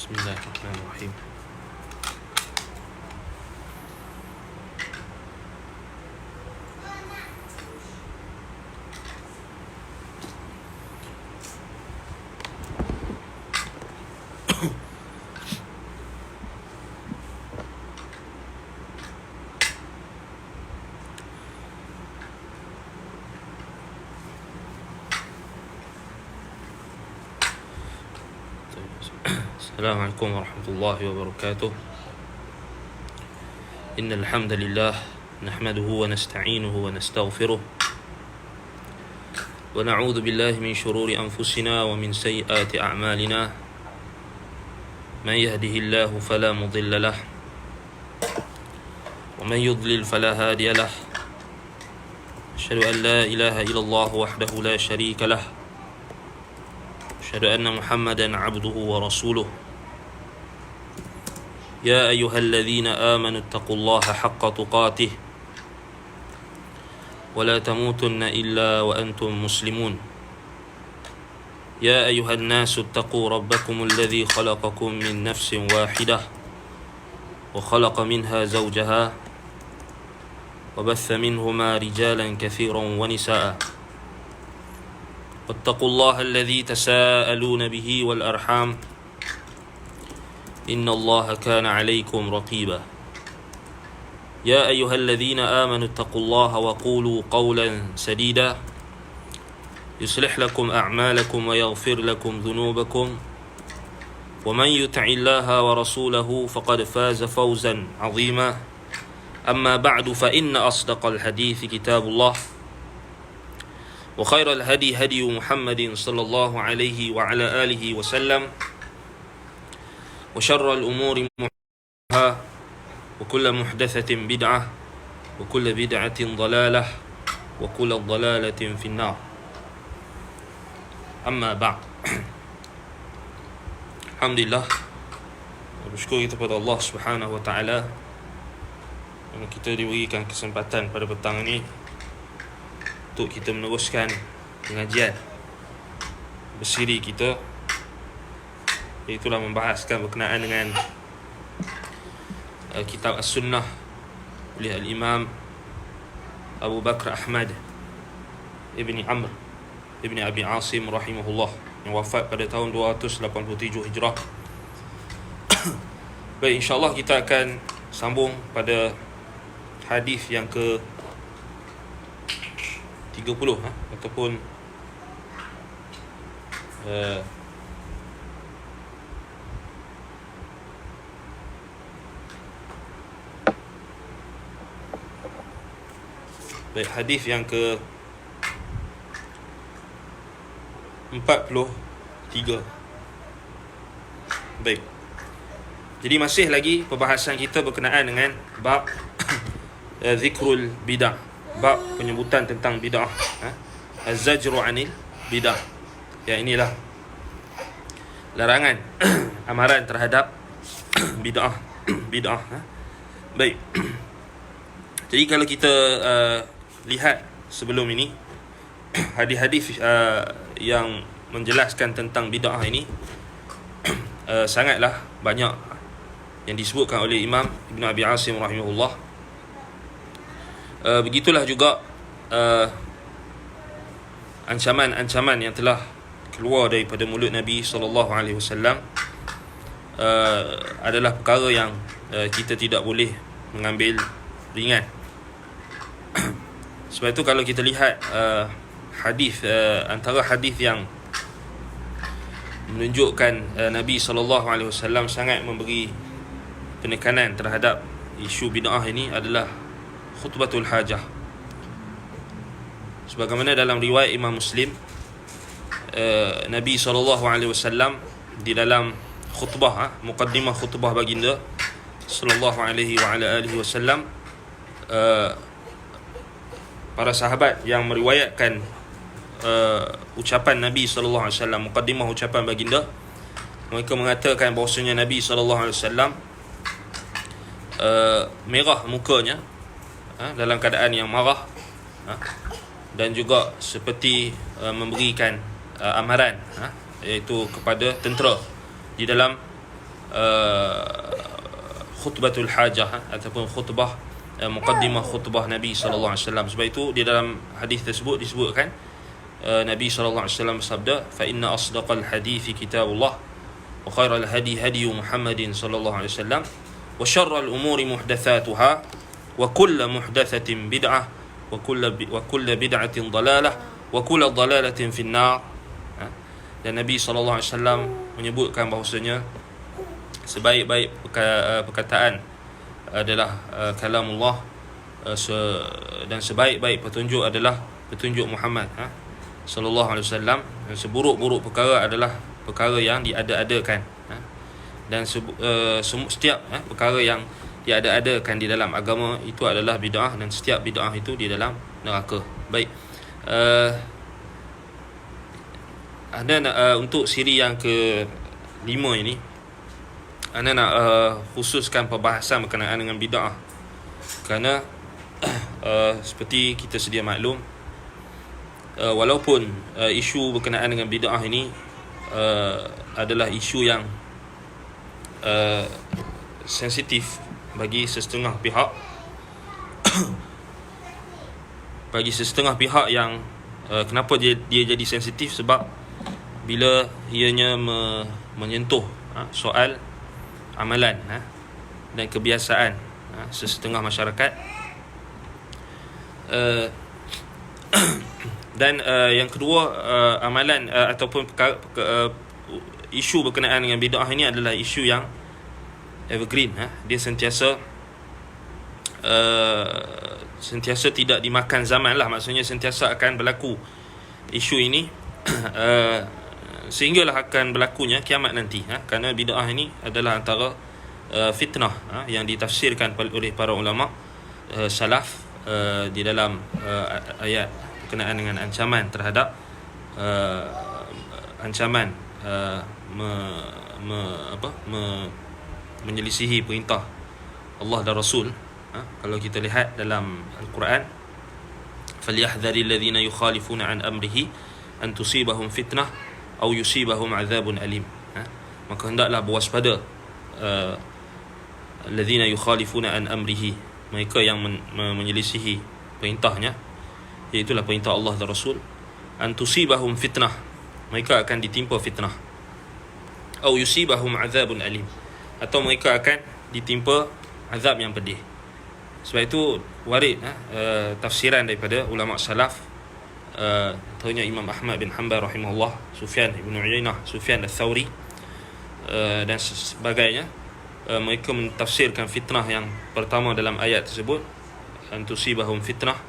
Bismillahirrahmanirrahim. Assalamualaikum warahmatullahi wabarakatuh. Innal hamdalillah nahmaduhu wa nasta'inuhu wa nastaghfiruh wa na'udzu billahi min shururi anfusina wa min sayyiati a'malina. Man yahdihillahu fala mudilla lahu wa man yudlil fala hadiya lahu. Asyhadu an la ilaha illallah wahdahu la syarika lahu. Asyhadu anna Muhammadan 'abduhu wa rasuluh. يا أيها الذين آمنوا اتقوا الله حق تقاته ولا تموتن إلا وأنتم مسلمون. يا أيها الناس اتقوا ربكم الذي خلقكم من نفس واحدة وخلق منها زوجها وبث منهما رجالا كثيرا ونساء. واتقوا الله الذي تساءلون به والأرحام إن الله كان عليكم رقيبا. يا أيها الذين آمنوا اتقوا الله وقولوا قولا سديدا يصلح لكم أعمالكم ويغفر لكم ذنوبكم ومن يطع الله ورسوله فقد فاز فوزا عظيما. أما بعد فإن أصدق الحديث كتاب الله وخير الهدي هدي محمد صلى الله عليه وعلى آله وسلم وشر الأمور محدثاتها وكل محدثة بدعة وكل بدعة ضلالة وكل ضلالة في النار. أما بعد. Alhamdulillah, bersyukur kita kepada Allah Subhanahu wa taala kerana kita diberikan kesempatan pada petang ini untuk kita meneruskan pengajian bersiri kita, itulah membahaskan berkenaan dengan kitab As-Sunnah oleh Al-Imam Abu Bakr Ahmad Ibni Amr Ibni Abi Asim rahimahullah, yang wafat pada tahun 287 Hijrah. Baik, insyaAllah kita akan sambung pada hadis yang ke 30 ataupun baik, hadis yang ke 43. Baik. Jadi masih lagi perbahasan kita berkenaan dengan bab zikrul bid'ah, bab penyebutan tentang bid'ah, az-zajru 'anil bid'ah. Ya, inilah larangan amaran terhadap bid'ah. Baik. Jadi kalau kita lihat sebelum ini hadis-hadis yang menjelaskan tentang bid'ah ini sangatlah banyak yang disebutkan oleh Imam Ibn Abi Asim rahimahullah. Begitulah juga ancaman-ancaman yang telah keluar daripada mulut Nabi SAW adalah perkara yang kita tidak boleh mengambil ringan. Sebab itu kalau kita lihat hadis, antara hadis yang menunjukkan Nabi SAW sangat memberi penekanan terhadap isu bid'ah ini adalah khutbatul hajah. Sebagaimana dalam riwayat Imam Muslim, Nabi SAW di dalam khutbah, muqaddimah khutbah baginda sallallahu alaihi wa ala alihi wasallam, para sahabat yang meriwayatkan ucapan Nabi sallallahu alaihi wasallam, muqaddimah ucapan baginda, mereka mengatakan bahawasanya Nabi sallallahu alaihi wasallam merah mukanya dalam keadaan yang marah, dan juga seperti memberikan amaran, iaitu kepada tentera di dalam khutbatul hajah, ataupun khutbah muqaddimah khutbah Nabi sallallahu alaihi wasallam. Sebab itu di dalam hadis tersebut disebutkan Nabi sallallahu alaihi wasallam bersabda, fa inna asdaqal hadithi kitabullah wa khairal hadi hadi Muhammadin sallallahu alaihi wasallam wa syarral umuri muhdatsatuha wa kullu muhdatsatin bid'ah wa kullu bid'atin dalalah wa kullu dalalatin finnar. Dan Nabi sallallahu alaihi wasallam menyebutkan bahawasanya sebaik-baik perkataan adalah kalamullah, dan sebaik-baik petunjuk adalah petunjuk Muhammad sallallahu alaihi wasallam, dan seburuk-buruk perkara adalah perkara yang diada-adakan, dan setiap perkara yang diada-adakan di dalam agama itu adalah bid'ah, dan setiap bid'ah itu di dalam neraka. Baik, untuk siri yang ke-5 ini, anda nak khususkan perbahasan berkenaan dengan bid'ah, kerana seperti kita sedia maklum, walaupun isu berkenaan dengan bid'ah ini adalah isu yang sensitif bagi sesetengah pihak yang kenapa dia jadi sensitif, sebab bila ianya menyentuh soal amalan dan kebiasaan sesetengah masyarakat, dan yang kedua, amalan ataupun isu berkenaan dengan bid'ah ini adalah isu yang evergreen. Dia sentiasa tidak dimakan zaman lah, maksudnya sentiasa akan berlaku isu ini sehinggalah akan berlakunya kiamat nanti, kerana bid'ah ini adalah antara fitnah yang ditafsirkan oleh para ulama salaf di dalam ayat berkenaan dengan ancaman terhadap ancaman menyelisihi perintah Allah dan Rasul. Kalau kita lihat dalam Al-Quran, falyahdharil ladzina yukhalifuna an amrihi an tusibahum fitnah aw yusibahum azabun alim. Maka hendaklah berwaspada alladzina yukhalifuna an amrihi, mereka yang menyelisihi perintahnya, iaitu perintah Allah dan Rasul, an tusibahum fitnah, mereka akan ditimpa fitnah, aw yusibahum azabun alim, atau mereka akan ditimpa azab yang pedih. Sebab itu warid tafsiran daripada ulama salaf, contohnya Imam Ahmad bin Hanbal rahimahullah, Sufyan ibn Uyainah, Sufyan al-Thawri dan sebagainya. Mereka mentafsirkan fitnah yang pertama dalam ayat tersebut, antusibahum fitnah,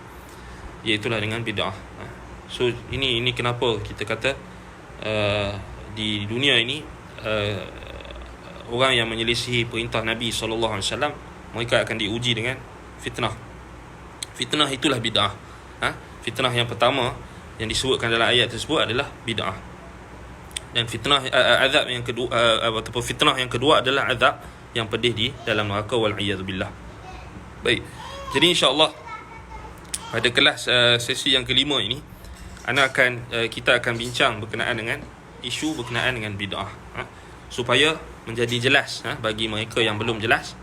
iaitulah dengan bid'ah. So ini kenapa kita kata di dunia ini orang yang menyelisihi perintah Nabi SAW, mereka akan diuji dengan fitnah. Fitnah itulah bid'ah. Fitnah yang pertama yang disebutkan dalam ayat tersebut adalah bid'ah. Dan fitnah azab yang kedua, ataupun fitnah yang kedua adalah azab yang pedih di dalam neraka, wal iyadzubillah. Baik. Jadi insya-Allah pada kelas sesi yang kelima ini, kita akan bincang berkenaan dengan isu berkenaan dengan bid'ah, supaya menjadi jelas bagi mereka yang belum jelas,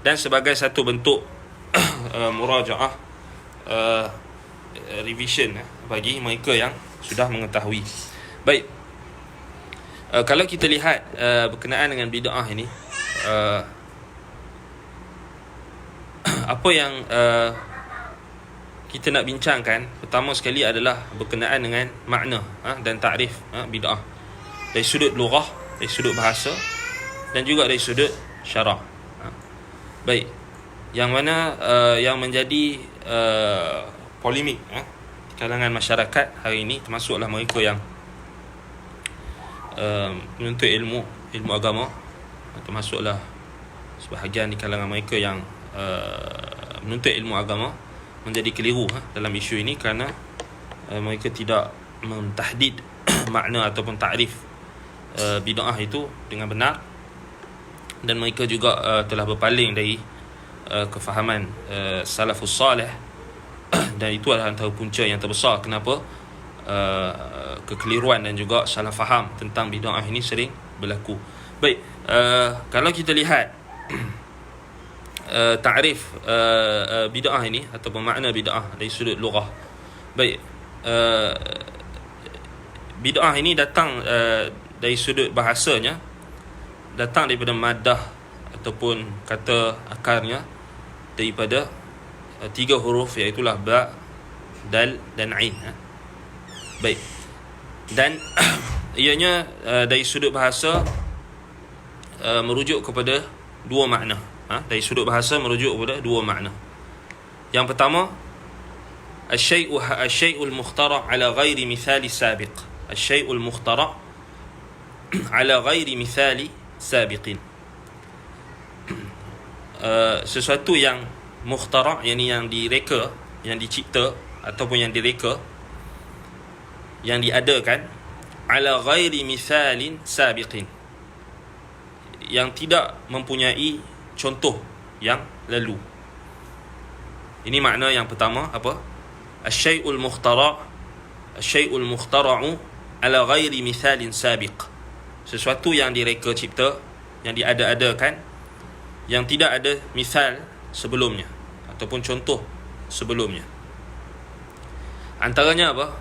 dan sebagai satu bentuk murajaah, revision bagi mereka yang sudah mengetahui. Baik, kalau kita lihat berkenaan dengan bid'ah ini, apa yang kita nak bincangkan pertama sekali adalah berkenaan dengan makna dan takrif bid'ah dari sudut lughah, dari sudut bahasa, dan juga dari sudut syarak. Baik, yang mana yang menjadi polemik di kalangan masyarakat hari ini, termasuklah mereka yang menuntut ilmu agama, termasuklah sebahagian di kalangan mereka yang menuntut ilmu agama, menjadi keliru dalam isu ini, kerana mereka tidak mentahdid makna ataupun takrif bid'ah itu dengan benar, dan mereka juga telah berpaling dari kefahaman salafus salih, dan itu adalah antara punca yang terbesar kenapa kekeliruan dan juga salah faham tentang bid'ah ini sering berlaku. Baik, kalau kita lihat ta'rif bid'ah ini ataupun makna bid'ah dari sudut lughah. Baik, bid'ah ini datang dari sudut bahasanya, datang daripada madah ataupun kata akarnya daripada 3 huruf, iaitu ba, dal dan ain. Baik, dan ianya dari sudut bahasa merujuk kepada 2 makna. Dari sudut bahasa merujuk kepada 2 makna. Yang pertama, الشيء المخترع على غير مثال سابق. الشيء المخترع على غير مثال سابق. Sesuatu yang mukhtara', yang direka, yang dicipta ataupun yang direka, yang diadakan, ala ghairi mithalin sabiqin, yang tidak mempunyai contoh yang lalu. Ini makna yang pertama, apa? Asy-syai'ul mukhtara'u ala ghairi mithalin sabiq. Sesuatu yang direka cipta, yang diada-adakan, yang tidak ada misal sebelumnya ataupun contoh sebelumnya. Antaranya apa?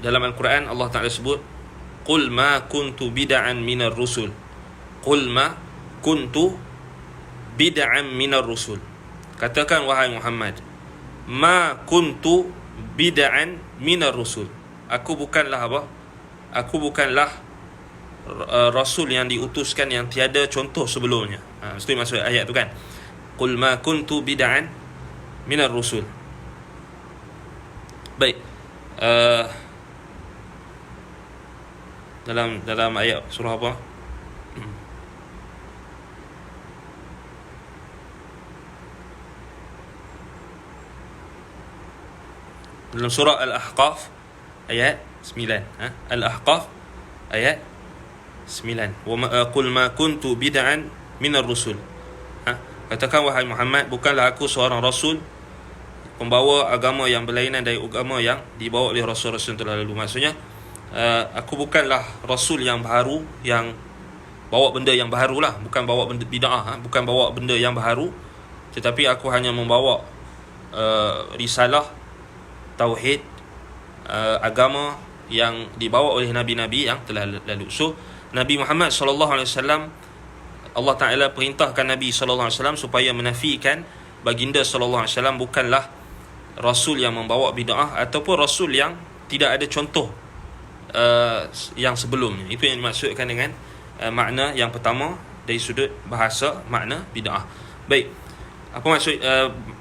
Dalam Al-Quran Allah Ta'ala sebut, Qul ma kuntu bid'an minar rusul. Qul ma kuntu bid'an minar rusul. Katakan wahai Muhammad, ma kuntu bid'an minar rusul. Aku bukanlah apa? Aku bukanlah rasul yang diutuskan yang tiada contoh sebelumnya. Itu maksud ayat tu kan. Qul ma kuntu bid'an minar rusul. Baik. Dalam ayat surah apa? Dalam surah Al-Ahqaf ayat 9. Al-Ahqaf ayat 9. Qul ma kuntu bid'an minar rusul. Katakan wahai Muhammad, bukanlah aku seorang rasul pembawa agama yang berlainan dari agama yang dibawa oleh rasul-rasul telah lalu. Maksudnya aku bukanlah rasul yang baru, yang bawa benda yang baru lah, bukan bawa benda bid'ah, bukan bawa benda yang baru, tetapi aku hanya membawa risalah tauhid, agama yang dibawa oleh nabi-nabi yang telah lalu. So Nabi Muhammad SAW, Allah Ta'ala perintahkan Nabi SAW supaya menafikan baginda SAW bukanlah rasul yang membawa bid'ah ataupun rasul yang tidak ada contoh yang sebelumnya. Itu yang dimaksudkan dengan makna yang pertama dari sudut bahasa, makna bid'ah. Baik, apa maksud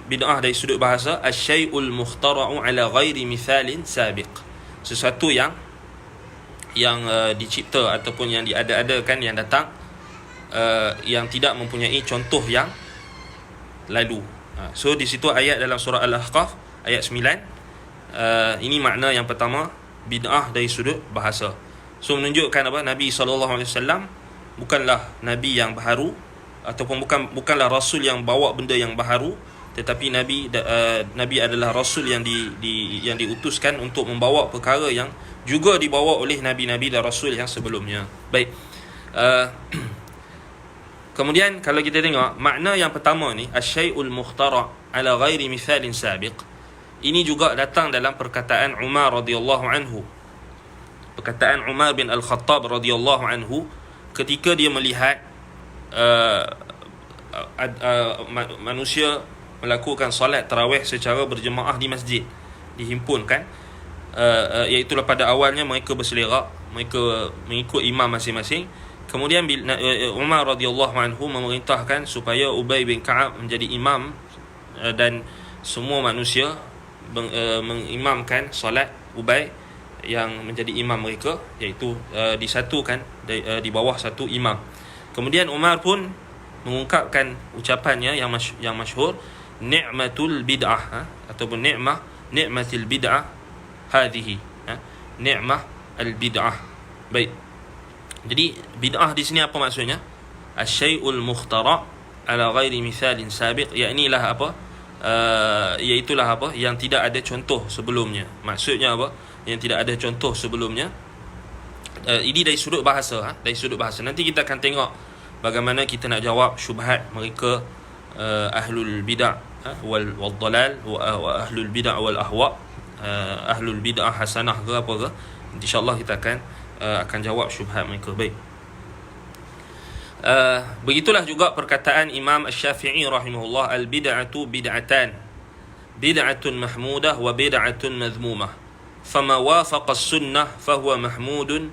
bid'ah dari sudut bahasa? Asy-syai'ul mukhtara'u ala ghairi mithalin sabiq. Sesuatu yang dicipta ataupun yang diada-adakan, yang datang yang tidak mempunyai contoh yang lalu. So di situ ayat dalam surah Al-Ahqaf ayat 9, ini makna yang pertama, bid'ah dari sudut bahasa. So menunjukkan apa? Nabi SAW bukanlah nabi yang baru ataupun bukanlah rasul yang bawa benda yang baru, tetapi nabi adalah rasul yang diutuskan untuk membawa perkara yang juga dibawa oleh nabi-nabi dan rasul yang sebelumnya. Baik. Kemudian kalau kita tengok makna yang pertama ni, asy-syai'ul mukhtara' ala ghairi mithalin sabiq, ini juga datang dalam perkataan Umar radhiyallahu anhu. Perkataan Umar bin Al-Khattab radhiyallahu anhu ketika dia melihat manusia melakukan solat tarawih secara berjemaah di masjid, dihimpunkan, iaitu pada awalnya mereka berselerak, mereka mengikut imam masing-masing. Kemudian Umar radhiyallahu anhu memerintahkan supaya Ubay bin Ka'ab menjadi imam, dan semua manusia mengimamkan solat Ubay yang menjadi imam mereka, iaitu disatukan di bawah satu imam. Kemudian Umar pun mengungkapkan ucapannya yang masyhur, ni'matul bid'ah, ataupun ni'matil bid'ah hadhihi, ni'mah al bid'ah. Baik. Jadi bid'ah di sini apa maksudnya? Asy-syai'ul mukhtara' ala ghairi mithalin sabiq, iaitu apa? Yang tidak ada contoh sebelumnya. Maksudnya apa? Yang tidak ada contoh sebelumnya. Ini dari sudut bahasa, dari sudut bahasa. Nanti kita akan tengok bagaimana kita nak jawab syubhat mereka ahlul bid'ah wal dalal wa ahlul bid'ah wal ahwa, ahlul bid'ah hasanah ke apa ke. InsyaAllah kita akan jawab syubhat mereka. Baik. Begitulah juga perkataan Imam Asy-Syafi'i rahimahullah, al-bid'atu bid'atan, bid'atun mahmudah wa bid'atun madhmumah, fama wafaqa as-sunnah fahuwa mahmudun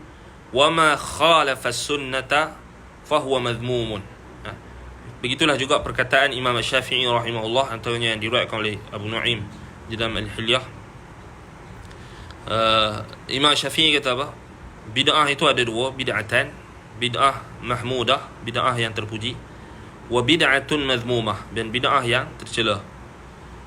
wa ma khalafa as-sunnata fahuwa madhmumun. Begitulah juga perkataan Imam Asy-Syafi'i rahimahullah, antaranya yang diriwayatkan oleh Abu Nu'aim di dalam Al-Hilyah. Imam Syafi'i kata apa? Bid'ah itu ada dua, bid'atan, bid'ah mahmudah, bid'ah yang terpuji, wa bid'atun madhmumah, dan bid'ah yang tercela.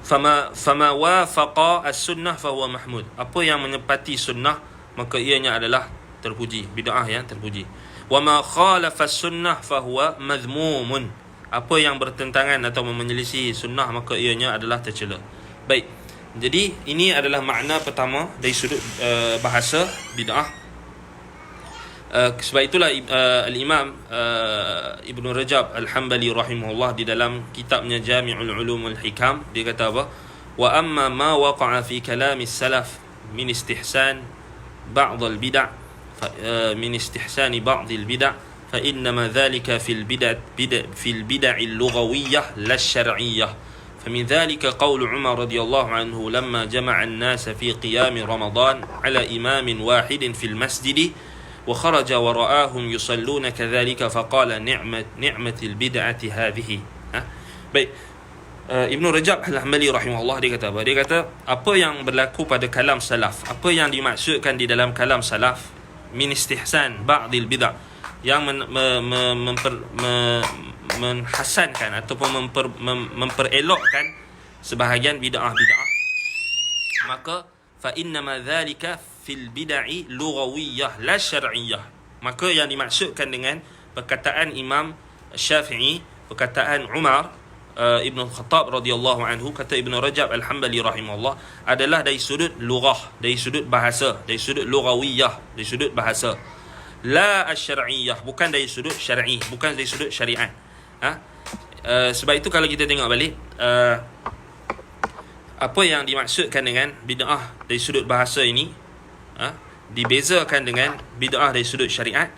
Fama wafaqa as-sunnah fahuwa mahmud. Apa yang menepati sunnah maka ianya adalah terpuji, bid'ah yang terpuji. Wa ma khalafa as-sunnah fahuwa madhmumun. Apa yang bertentangan atau menyelisihi sunnah maka ianya adalah tercela. Baik. Jadi ini adalah makna pertama dari sudut bahasa bid'ah. Sebab itulah Al-Imam Ibn Rajab Al-Hanbali rahimahullah di dalam kitabnya Jami'ul Ulumul Hikam, dia kata apa? Wa amma ma waqa'a fi kalami salaf min istihsan ba'd al-bid'ah min istihsani ba'd al-bid'ah fa innama dhalika fil bid'ah al-lughawiyyah la syar'iyyah. فمن ذلك قول عمر رضي الله عنه لما جمع الناس في قيام رمضان على إمام واحد في المسجد وخرج ورآهم يصلون كذلك فقال نعمة البدعة هذه. Baik. Ibn Rajab Al-Hanbali rahimahullah dia kata apa? Dia kata apa yang berlaku pada kalam salaf, apa yang dimaksudkan di dalam kalam salaf min istihsan ba'dil bid'ah, yang menhasankan ataupun memperelokkan sebahagian bid'ah-bid'ah, maka fa innama dzalika fil bid'i lughawiyyah la syar'iyyah. Maka yang dimaksudkan dengan perkataan Imam Syafi'i, perkataan Umar Ibn Khattab radhiyallahu anhu, kata Ibn Rajab Al-Hanbali rahimahullah, adalah dari sudut lughah, dari sudut bahasa, dari sudut lughawiyyah, dari sudut bahasa, la asy-syar'iyyah, bukan dari sudut syar'i, bukan dari sudut syariat. Sebab itu kalau kita tengok balik apa yang dimaksudkan dengan bid'ah dari sudut bahasa ini, dibezakan dengan bid'ah dari sudut syariat.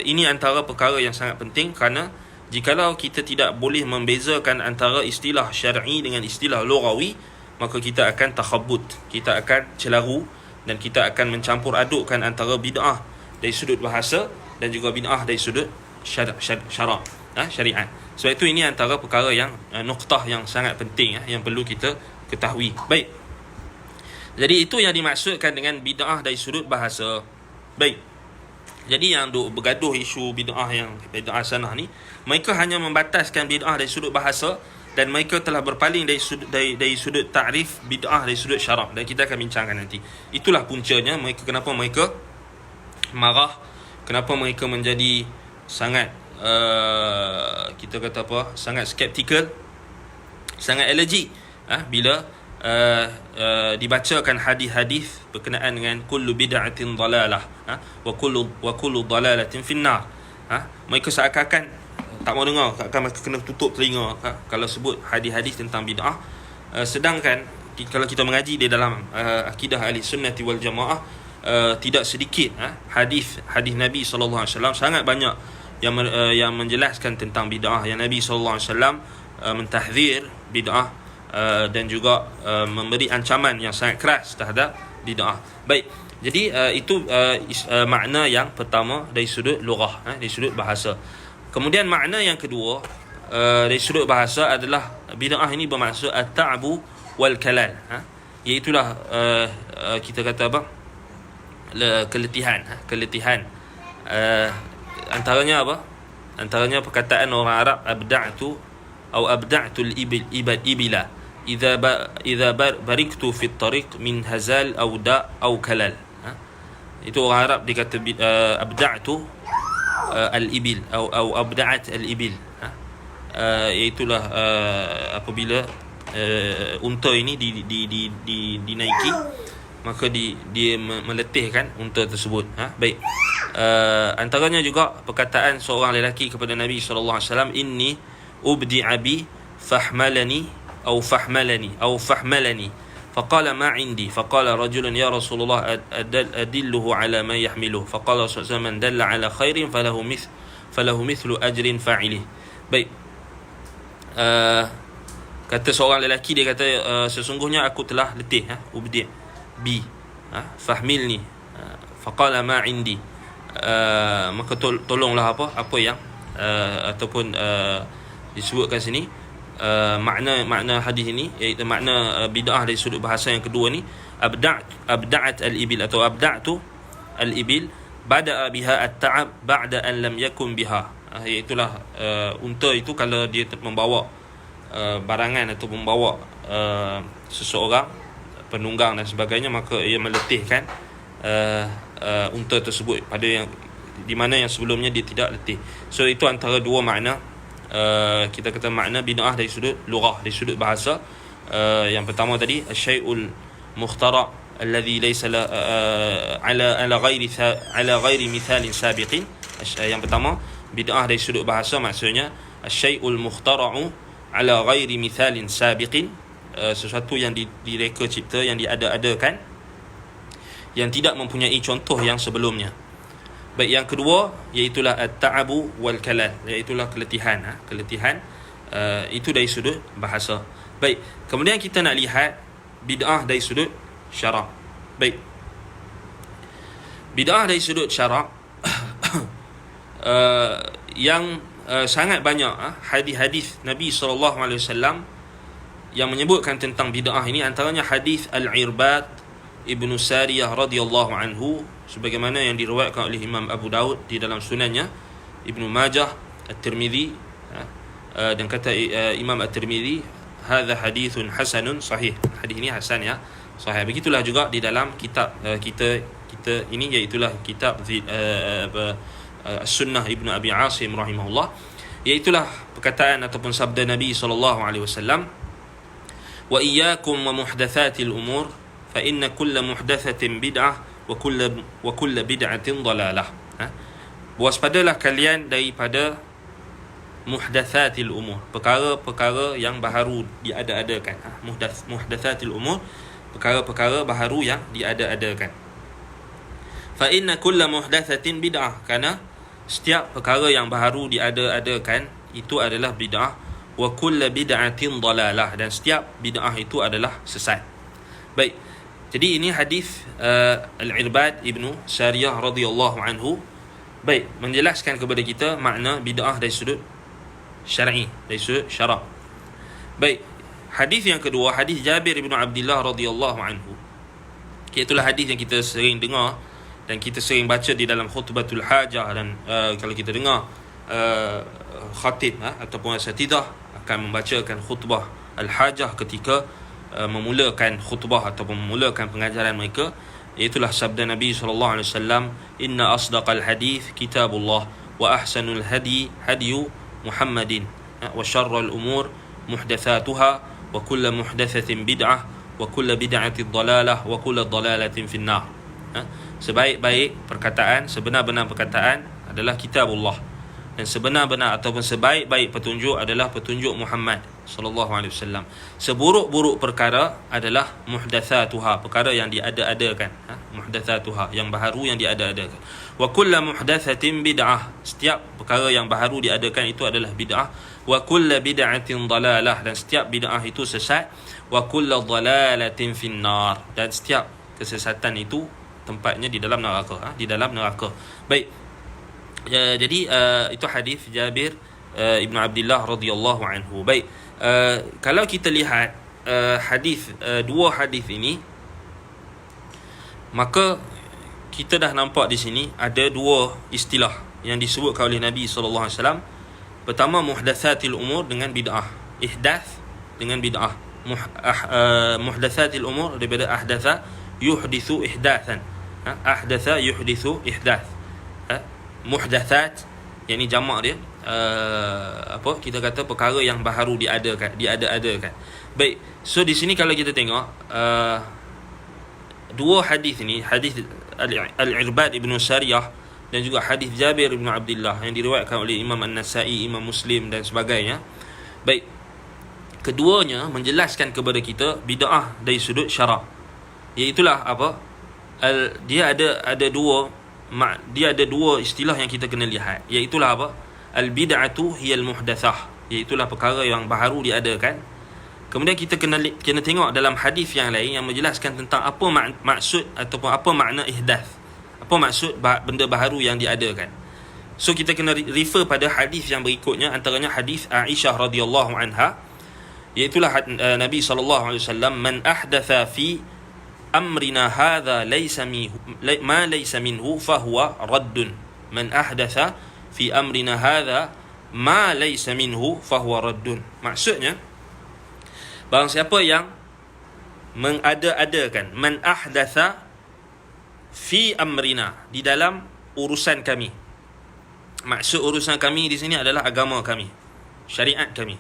Ini antara perkara yang sangat penting, kerana jikalau kita tidak boleh membezakan antara istilah syar'i dengan istilah lughawi, maka kita akan takhabbut, kita akan celaru, dan kita akan mencampur adukkan antara bid'ah dari sudut bahasa dan juga bid'ah dari sudut syariat. Sebab itu ini antara perkara yang noktah yang sangat penting yang perlu kita ketahui. Baik. Jadi itu yang dimaksudkan dengan bid'ah dari sudut bahasa. Baik. Jadi yang bergaduh isu bid'ah yang bid'ah sanah ni, mereka hanya membataskan bid'ah dari sudut bahasa, dan mereka telah berpaling dari sudut ta'rif bid'ah dari sudut syarak, dan kita akan bincangkan nanti. Itulah puncanya kenapa mereka marah, kenapa mereka menjadi sangat kita kata apa, sangat skeptikal, sangat allergi bila dibacakan hadis-hadis berkenaan dengan kullu bid'atin dalalah wa kullu dalalatin finnar. Mereka seakan-akan tak mau dengar, akan kena tutup telinga kalau sebut hadis-hadis tentang bid'ah. Sedangkan kalau kita mengaji di dalam akidah ahli sunnati wal jamaah, tidak sedikit hadis Nabi sallallahu alaihi wasallam, sangat banyak yang menjelaskan tentang bid'ah, yang Nabi sallallahu alaihi wasallam mentahzir bid'ah dan juga memberi ancaman yang sangat keras terhadap bid'ah. Baik. Jadi itu makna yang pertama dari sudut lughah, dari sudut bahasa. Kemudian makna yang kedua dari sudut bahasa adalah bid'ah ini bermaksud at-ta'bu wal kalal, iaitulah kita kata apa, keletihan. Antaranya apa? Antaranya perkataan orang Arab, abda'tu al-ibila idza bariktu fi at-tariq min hazal aw da aw kalal. Itu orang Arab dia kata abda'tu al-ibil atau abda'at al-ibil. Iaitulah apabila unta ini dinaiki, maka dia meletihkan unta tersebut. Baik. Antaranya juga perkataan seorang lelaki kepada Nabi sallallahu alaihi wasallam, inni ubdi abi fahmalani atau fahmalani faqala ma indi faqala rajulun ya Rasulullah adilluhu ala ma yahmiluhu faqala sallallahu alaihi wasallam man dalla ala khairin falahu mithlu ajrin fa'ilih. Baik. Kata seorang lelaki, dia kata sesungguhnya aku telah letih, ubdi bi fahmilni faqala ma indi, maka tolonglah apa yang ataupun disebutkan sini makna hadis ini, iaitu makna bid'ah dari sudut bahasa yang kedua ni, abda'at al-ibil atau abda'tu al-ibil bada'a biha at-ta'ab ba'da an lam yakun biha, iaitulah unta itu kalau dia membawa barangan atau membawa seseorang, penunggang dan sebagainya, maka ia meletihkan unta tersebut pada yang di mana yang sebelumnya dia tidak letih. So itu antara dua makna, kita kata makna bid'ah dari sudut lughah, dari sudut bahasa. Yang pertama tadi asyai'ul mukhtara alladhi laysa ala ghairi mithalin sabiqin. Yang pertama bid'ah dari sudut bahasa maksudnya asyai'ul mukhtara'u ala ghairi mithalin sabiqin, sesuatu yang direka cipta, yang diada-adakan, yang tidak mempunyai contoh yang sebelumnya. Baik, yang kedua iaitulah at-ta'abu wal kalal, iaitulah keletihan. Keletihan itu dari sudut bahasa. Baik, kemudian kita nak lihat bid'ah dari sudut syarak. Baik, bid'ah dari sudut syarak yang sangat banyak hadis-hadis Nabi SAW yang menyebutkan tentang bid'ah ini. Antaranya hadis Al-Irbad Ibnu Sariyah radhiyallahu anhu, sebagaimana yang diriwayatkan oleh Imam Abu Daud di dalam sunannya, Ibnu Majah, At-Tirmidzi, dan kata Imam At-Tirmidzi hadza hadithun hasanun sahih, hadis ini hasan, ya, sahih. Begitulah juga di dalam kitab kita ini, iaitulah kitab As-Sunnah Ibnu Abi Asim rahimahullah, iaitulah perkataan ataupun sabda Nabi sallallahu alaihi wasallam, wa iyyakum wa muhdatsatil umur fa inna kulla muhdatsatin bid'ah wa kulla bid'atin dalalah. Waspadalah kalian daripada muhdatsatil umur, perkara-perkara yang baharu diada-adakan. Muhdatsatil umur, perkara-perkara baharu yang diada-adakan. Fa inna kulla muhdatsatin bid'ah, kerana setiap perkara yang baharu diada-adakan itu adalah bid'ah. Wa kulla bid'atin dalalah, dan setiap bid'ah itu adalah sesat. Baik, jadi ini hadis Al-Irbad Ibnu Sariyah radhiyallahu anhu, baik, menjelaskan kepada kita makna bid'ah dari sudut syar'i, dari sudut syarak. Baik, hadis yang kedua, hadis Jabir bin Abdullah radhiyallahu anhu, iaitulah hadis yang kita sering dengar dan kita sering baca di dalam khutbatul hajah, dan kalau kita dengar khatib ataupun asatidah akan membacakan khutbah al-hajah ketika memulakan khutbah ataupun memulakan pengajaran mereka, iaitulah sabda Nabi sallallahu alaihi wasallam, inna asdaqal hadith kitabullah wa ahsanul hadi hadiyu Muhammadin wa syarrul umur muhdatsatuha wa kullu muhdatsatin bid'ah wa kullu bid'atin dalalah wa kullu dalalatin finnar. Sebaik-baik perkataan, sebenar-benar perkataan adalah kitabullah, dan sebenar-benar ataupun sebaik-baik petunjuk adalah petunjuk Muhammad sallallahu alaihi wasallam. Seburuk-buruk perkara adalah muhdatsatuha, perkara yang diada-adakan, muhdatsatuha, yang baharu yang diada-adakan. Wa kullu muhdatsatin bid'ah, setiap perkara yang baharu diadakan itu adalah bid'ah. Wa kullu bid'atin dalalah, dan setiap bid'ah itu sesat. Wa kullu dalalatin finnar, dan setiap kesesatan itu tempatnya di dalam neraka, di dalam neraka. Baik, jadi itu hadis Jabir Ibnu Abdullah radhiyallahu anhu. Baik, kalau kita lihat hadis, dua hadis ini, maka kita dah nampak di sini ada dua istilah yang disebutkan oleh Nabi sallallahu alaihi wasallam. Pertama, muhdatsatil umur dengan bid'ah, ihdath dengan bid'ah. Muhdatsatil umur daripada ahdatha yuhdithu ihdathan, ahdatha yuhdithu ihdath. Muhdatsat yakni jamak dia kita kata perkara yang baharu diada-adakan. Baik, so di sini kalau kita tengok dua hadis ni, hadis Al-Irbad Ibn Sariyah dan juga hadis Jabir Ibn Abdullah yang diriwayatkan oleh Imam An-Nasa'i, Imam Muslim dan sebagainya. Baik, keduanya menjelaskan kepada kita bid'ah dari sudut syarak. Iaitulah apa? Dia ada dua istilah yang kita kena lihat. Iaitulah apa? Al-bid'atu hiyal muhdatsah. Iaitulah perkara yang baru diadakan. Kemudian kita kena tengok dalam hadis yang lain yang menjelaskan tentang apa maksud ataupun apa makna ihdath. Apa maksud benda baru yang diadakan. So kita kena refer pada hadis yang berikutnya, antaranya hadis Aisyah radhiyallahu anha, iaitulah Nabi sallallahu alaihi wasallam, man ahdatha fi amrina hadha laysa ma laysa minhu fahuwa raddun. Man ahdatha fi amrina hadha ma laysa minhu fahuwa raddun. Maksudnya, barang siapa yang mengada-adakan, man ahdatha fi amrina, di dalam urusan kami. Maksud urusan kami di sini adalah agama kami, syariat kami.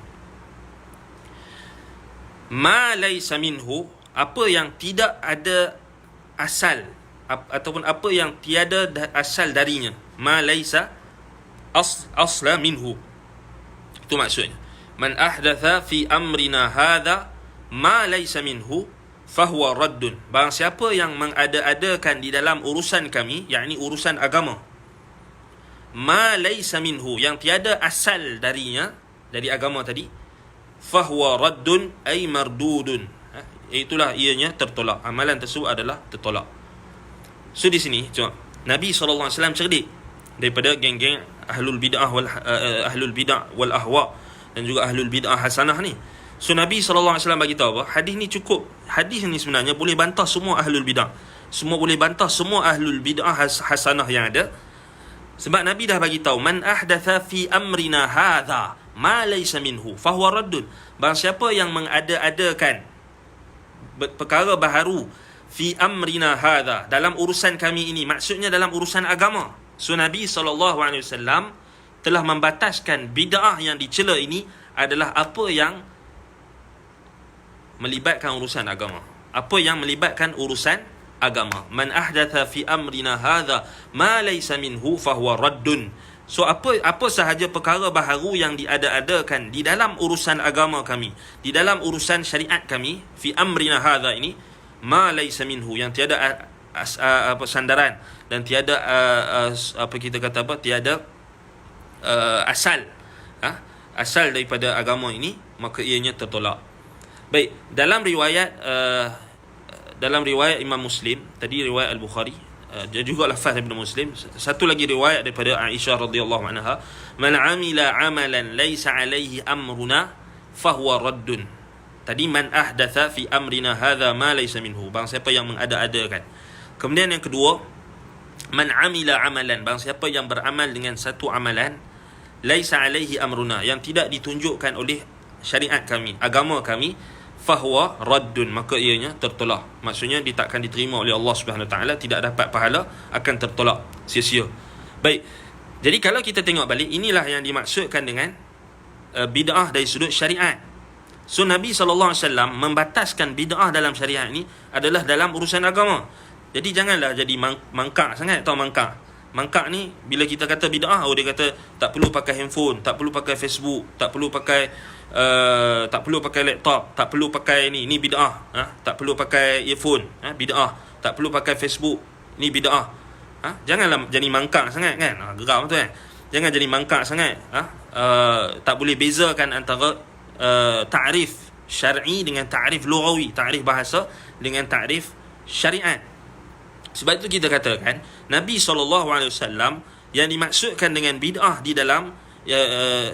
Ma laysa minhu, apa yang tidak ada asal ataupun apa yang tiada asal darinya. Ma laysa asla minhu, itu maksudnya. Man ahdatha fi amrina hadha ma laysa minhu fahuwa raddun. Barang siapa yang mengada-adakan di dalam urusan kami, yakni urusan agama, ma laysa minhu, yang tiada asal darinya, dari agama tadi, fahuwa raddun ay mardudun, itulah ianya tertolak, amalan tersebut adalah tertolak. So di sini cuma Nabi SAW cerdik daripada geng-geng ahlul bid'ah wal ahwa dan juga ahlul bid'ah hasanah ni. So Nabi SAW bagi tahu apa? Hadis ni cukup. Hadis ni sebenarnya boleh bantah semua ahlul bid'ah. Semua boleh bantah semua ahlul bid'ah hasanah yang ada. Sebab Nabi dah bagi tahu, man ahdatha fi amrina hadha ma laysa minhu fahuwa raddun. Barang siapa yang mengada-adakan perkara baharu fi amrina hadha, dalam urusan kami ini, maksudnya dalam urusan agama. So Nabi SAW telah membataskan bid'ah yang dicela ini adalah apa yang melibatkan urusan agama. Apa yang melibatkan urusan agama. Man ahdatha fi amrina hadha ma laysa minhu fahuwa raddun. So apa sahaja perkara baharu yang diada-adakan di dalam urusan agama kami, di dalam urusan syariat kami, fi amrina hadha ini, ma laysa minhu, yang tiada sandaran dan tiada tiada asal daripada agama ini, maka ianya tertolak. Baik, dalam riwayat Imam Muslim, tadi riwayat Al-Bukhari, juga lafaz Ibn Muslim, satu lagi riwayat daripada Aisyah radhiyallahu anha, man amila amalan laysa alaihi amruna fahuwa raddun. Tadi man ahdatha fi amrina hadha ma laysa minhu, barang siapa yang mengada-adakan. Kemudian yang kedua, man amila amalan, barang siapa yang beramal dengan satu amalan, laisa alaihi amruna, yang tidak ditunjukkan oleh syariat kami, agama kami, fahuwa raddun, maka ianya tertolak. Maksudnya dia takkan diterima oleh Allah Subhanahu Wa Taala, tidak dapat pahala, akan tertolak, sia-sia. Baik, jadi kalau kita tengok balik, inilah yang dimaksudkan dengan bid'ah dari sudut syariat. So Nabi SAW membataskan bid'ah dalam syariat ni adalah dalam urusan agama. Jadi janganlah jadi mangkak sangat. Tahu mangkak? Mangkak ni bila kita kata bid'ah, dia kata tak perlu pakai handphone, tak perlu pakai Facebook, tak perlu pakai laptop, tak perlu pakai ni bid'ah. Tak perlu pakai earphone, bid'ah. Tak perlu pakai Facebook, ni bid'ah. Janganlah jadi mangkak sangat kan. Geram tu kan. Jangan jadi mangkak sangat. Tak boleh bezakan antara ta'rif syar'i dengan ta'rif lughawi, ta'rif bahasa dengan ta'rif syariat. Sebab itu kita katakan Nabi SAW yang dimaksudkan dengan bid'ah di dalam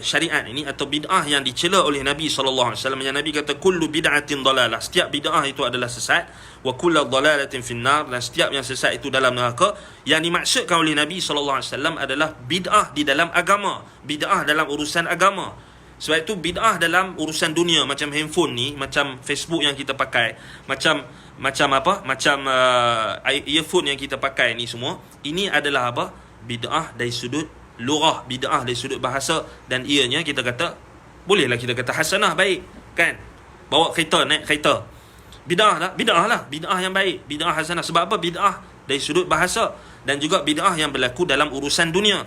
syariat ini, atau bid'ah yang dicela oleh Nabi SAW, yang Nabi kata kullu bid'atin dalalah, setiap bid'ah itu adalah sesat, wa kullu dalalatin finnar, dan setiap yang sesat itu dalam neraka. Yang dimaksudkan oleh Nabi SAW adalah bid'ah di dalam agama, bid'ah dalam urusan agama. Sebab itu bid'ah dalam urusan dunia, macam handphone ni, macam Facebook yang kita pakai, macam earphone yang kita pakai ni semua, ini adalah apa? Bid'ah dari sudut lughah, bid'ah dari sudut bahasa, dan ianya kita kata bolehlah kita kata hasanah, baik kan? Bawa kereta, naik kereta, bid'ah lah, bid'ah yang baik, bid'ah hasanah. Sebab apa? Bid'ah dari sudut bahasa dan juga bid'ah yang berlaku dalam urusan dunia.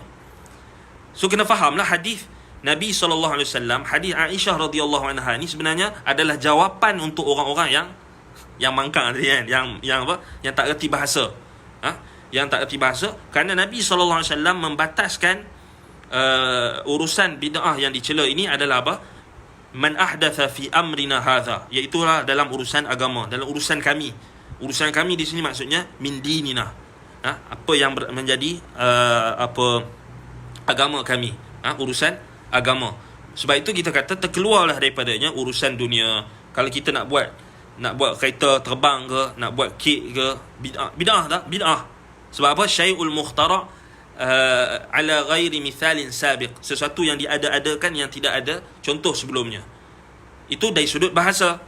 So kena fahamlah hadis Nabi SAW, hadis Aisyah radhiyallahu anha ni sebenarnya adalah jawapan untuk orang-orang yang mangkang tadi kan, yang apa? Yang tak reti bahasa. Yang tak reti bahasa, kerana Nabi SAW membataskan urusan bid'ah yang dicela ini adalah apa? Man ahdatha fi amrina hadha, iaitu dalam urusan agama, dalam urusan kami. Urusan kami di sini maksudnya min dinina. Apa yang menjadi agama kami, urusan agama. Sebab itu kita kata terkeluarlah daripadanya urusan dunia. Kalau kita nak buat kereta terbang ke, nak buat kek ke, bid'ah tak? Bid'ah. Sebab apa? Syai'ul mukhtara' ala ghairi mithalin sabiq, sesuatu yang diada-adakan yang tidak ada contoh sebelumnya. Itu dari sudut bahasa.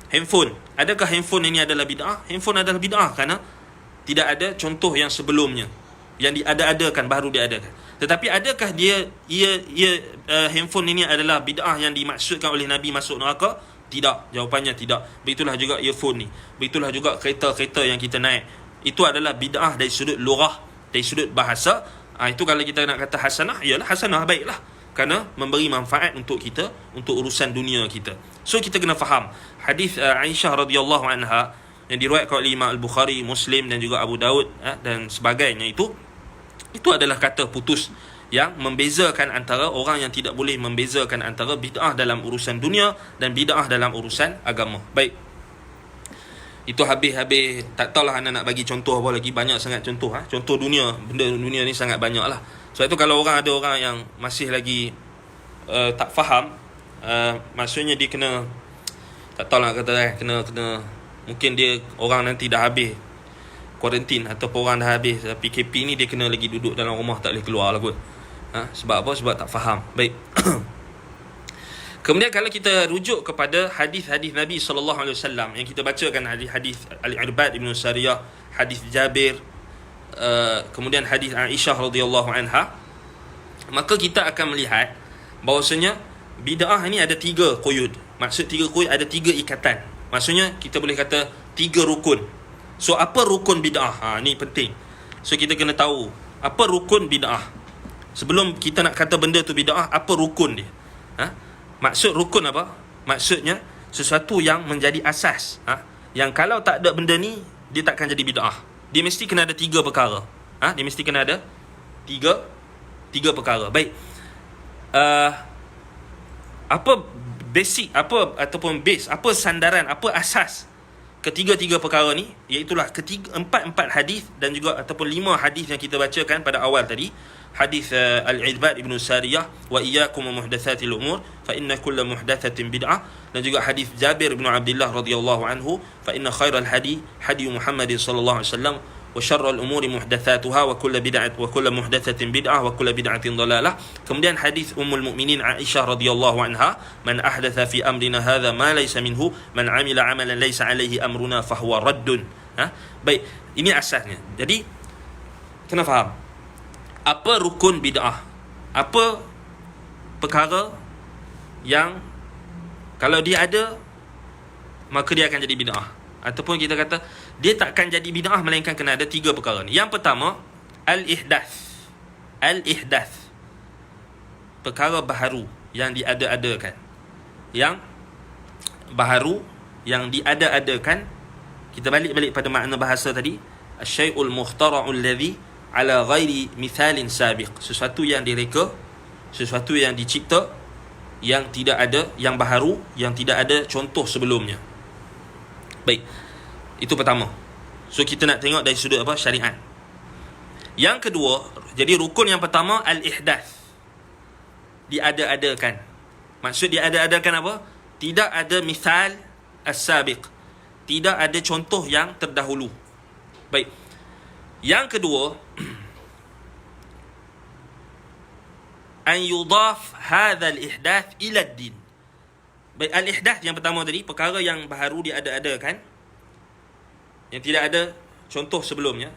Handphone, adakah handphone ini adalah bid'ah? Handphone adalah bid'ah kerana tidak ada contoh yang sebelumnya, yang diada-adakan, baru diadakan. Tetapi adakah handphone ini adalah bid'ah yang dimaksudkan oleh Nabi masuk neraka? Tidak, jawapannya tidak. Begitulah juga earphone ni, begitulah juga kereta-kereta yang kita naik. Itu adalah bid'ah dari sudut lughah, dari sudut bahasa. Itu kalau kita nak kata hasanah, ialah hasanah, baiklah, kerana memberi manfaat untuk kita, untuk urusan dunia kita. So kita kena faham hadis Aisyah radhiyallahu anha yang diriwayatkan oleh Imam Al-Bukhari, Muslim dan juga Abu Daud dan sebagainya, itu adalah kata putus yang membezakan antara orang yang tidak boleh membezakan antara bid'ah dalam urusan dunia dan bid'ah dalam urusan agama. Baik, itu habis-habis. Tak tahulah anda nak bagi contoh apa lagi. Banyak sangat contoh. Contoh dunia, benda dunia ni sangat banyak lah. Sebab itu kalau ada orang yang masih lagi tak faham, maksudnya dia kena, tak tahulah kata kena mungkin dia orang nanti dah habis kuarantin ataupun orang dah habis PKP ni, dia kena lagi duduk dalam rumah, tak boleh keluar lah kot. Sebab apa? Sebab tak faham. Baik. Kemudian kalau kita rujuk kepada hadis-hadis Nabi SAW yang kita bacakan, hadis Al-Irbad Ibn Sariyah, hadis Jabir, kemudian hadis Aisyah radhiyallahu anha, maka kita akan melihat bahawasanya bid'ah ni ada 3 quyud. Maksud 3 quyud, ada 3 ikatan. Maksudnya kita boleh kata 3 rukun. So apa rukun bid'ah? Ni penting. So kita kena tahu apa rukun bid'ah. Sebelum kita nak kata benda tu bid'ah, apa rukun dia? Maksud rukun apa? Maksudnya sesuatu yang menjadi asas. Yang kalau tak ada benda ni, dia takkan jadi bid'ah. Dia mesti kena ada 3 perkara. Dia mesti kena ada 3 perkara. Baik. Apa basic, apa ataupun base, apa sandaran, apa asas ketiga-tiga perkara ni? Iaitulah empat hadis dan juga ataupun 5 hadis yang kita bacakan pada awal tadi. Hadis Al-Irbad Ibn Sariyah, wa iyyakum muhdatsatil umur fa inna kulla muhdatsatin bid'ah, dan juga hadis Jabir bin Abdullah radhiyallahu anhu, fa inna khairal hadi Muhammad sallallahu alaihi wasallam wa syarrul umuri muhdatsatuha wa kullu muhdatsatin bid'ah wa kullu bid'atin dhalalah. Kemudian hadis Ummul Mukminin Aisyah radhiyallahu anha, man ahdatsa fi amrina hadza ma laysa minhu man amila amalan laysa alaihi amruna fahuwa raddun. Baik, ini asasnya. Jadi kena faham apa rukun bid'ah, apa perkara yang kalau dia ada maka dia akan jadi bid'ah, ataupun kita kata dia takkan jadi bid'ah melainkan kena ada 3 perkara ni. Yang pertama, al-ihdath. Al-ihdath, perkara baharu yang diada-adakan. Yang baharu yang diada-adakan, kita balik pada makna bahasa tadi, asy-syai'ul mukhtara'u alladhi ala ghairi mithalin sabiq, sesuatu yang direka, sesuatu yang dicipta, yang tidak ada, yang baharu, yang tidak ada contoh sebelumnya. Baik, itu pertama. So kita nak tengok dari sudut apa? Syariat. Yang kedua, jadi rukun yang pertama al-ihdath, diada-adakan. Maksud diada-adakan apa? Tidak ada mithal as-sabiq, tidak ada contoh yang terdahulu. Baik. Yang kedua, an yudaf hadha al-ihdath ila ad-din. Baik, al-ihdath yang pertama tadi, perkara yang baharu diada-adakan, yang tidak ada contoh sebelumnya.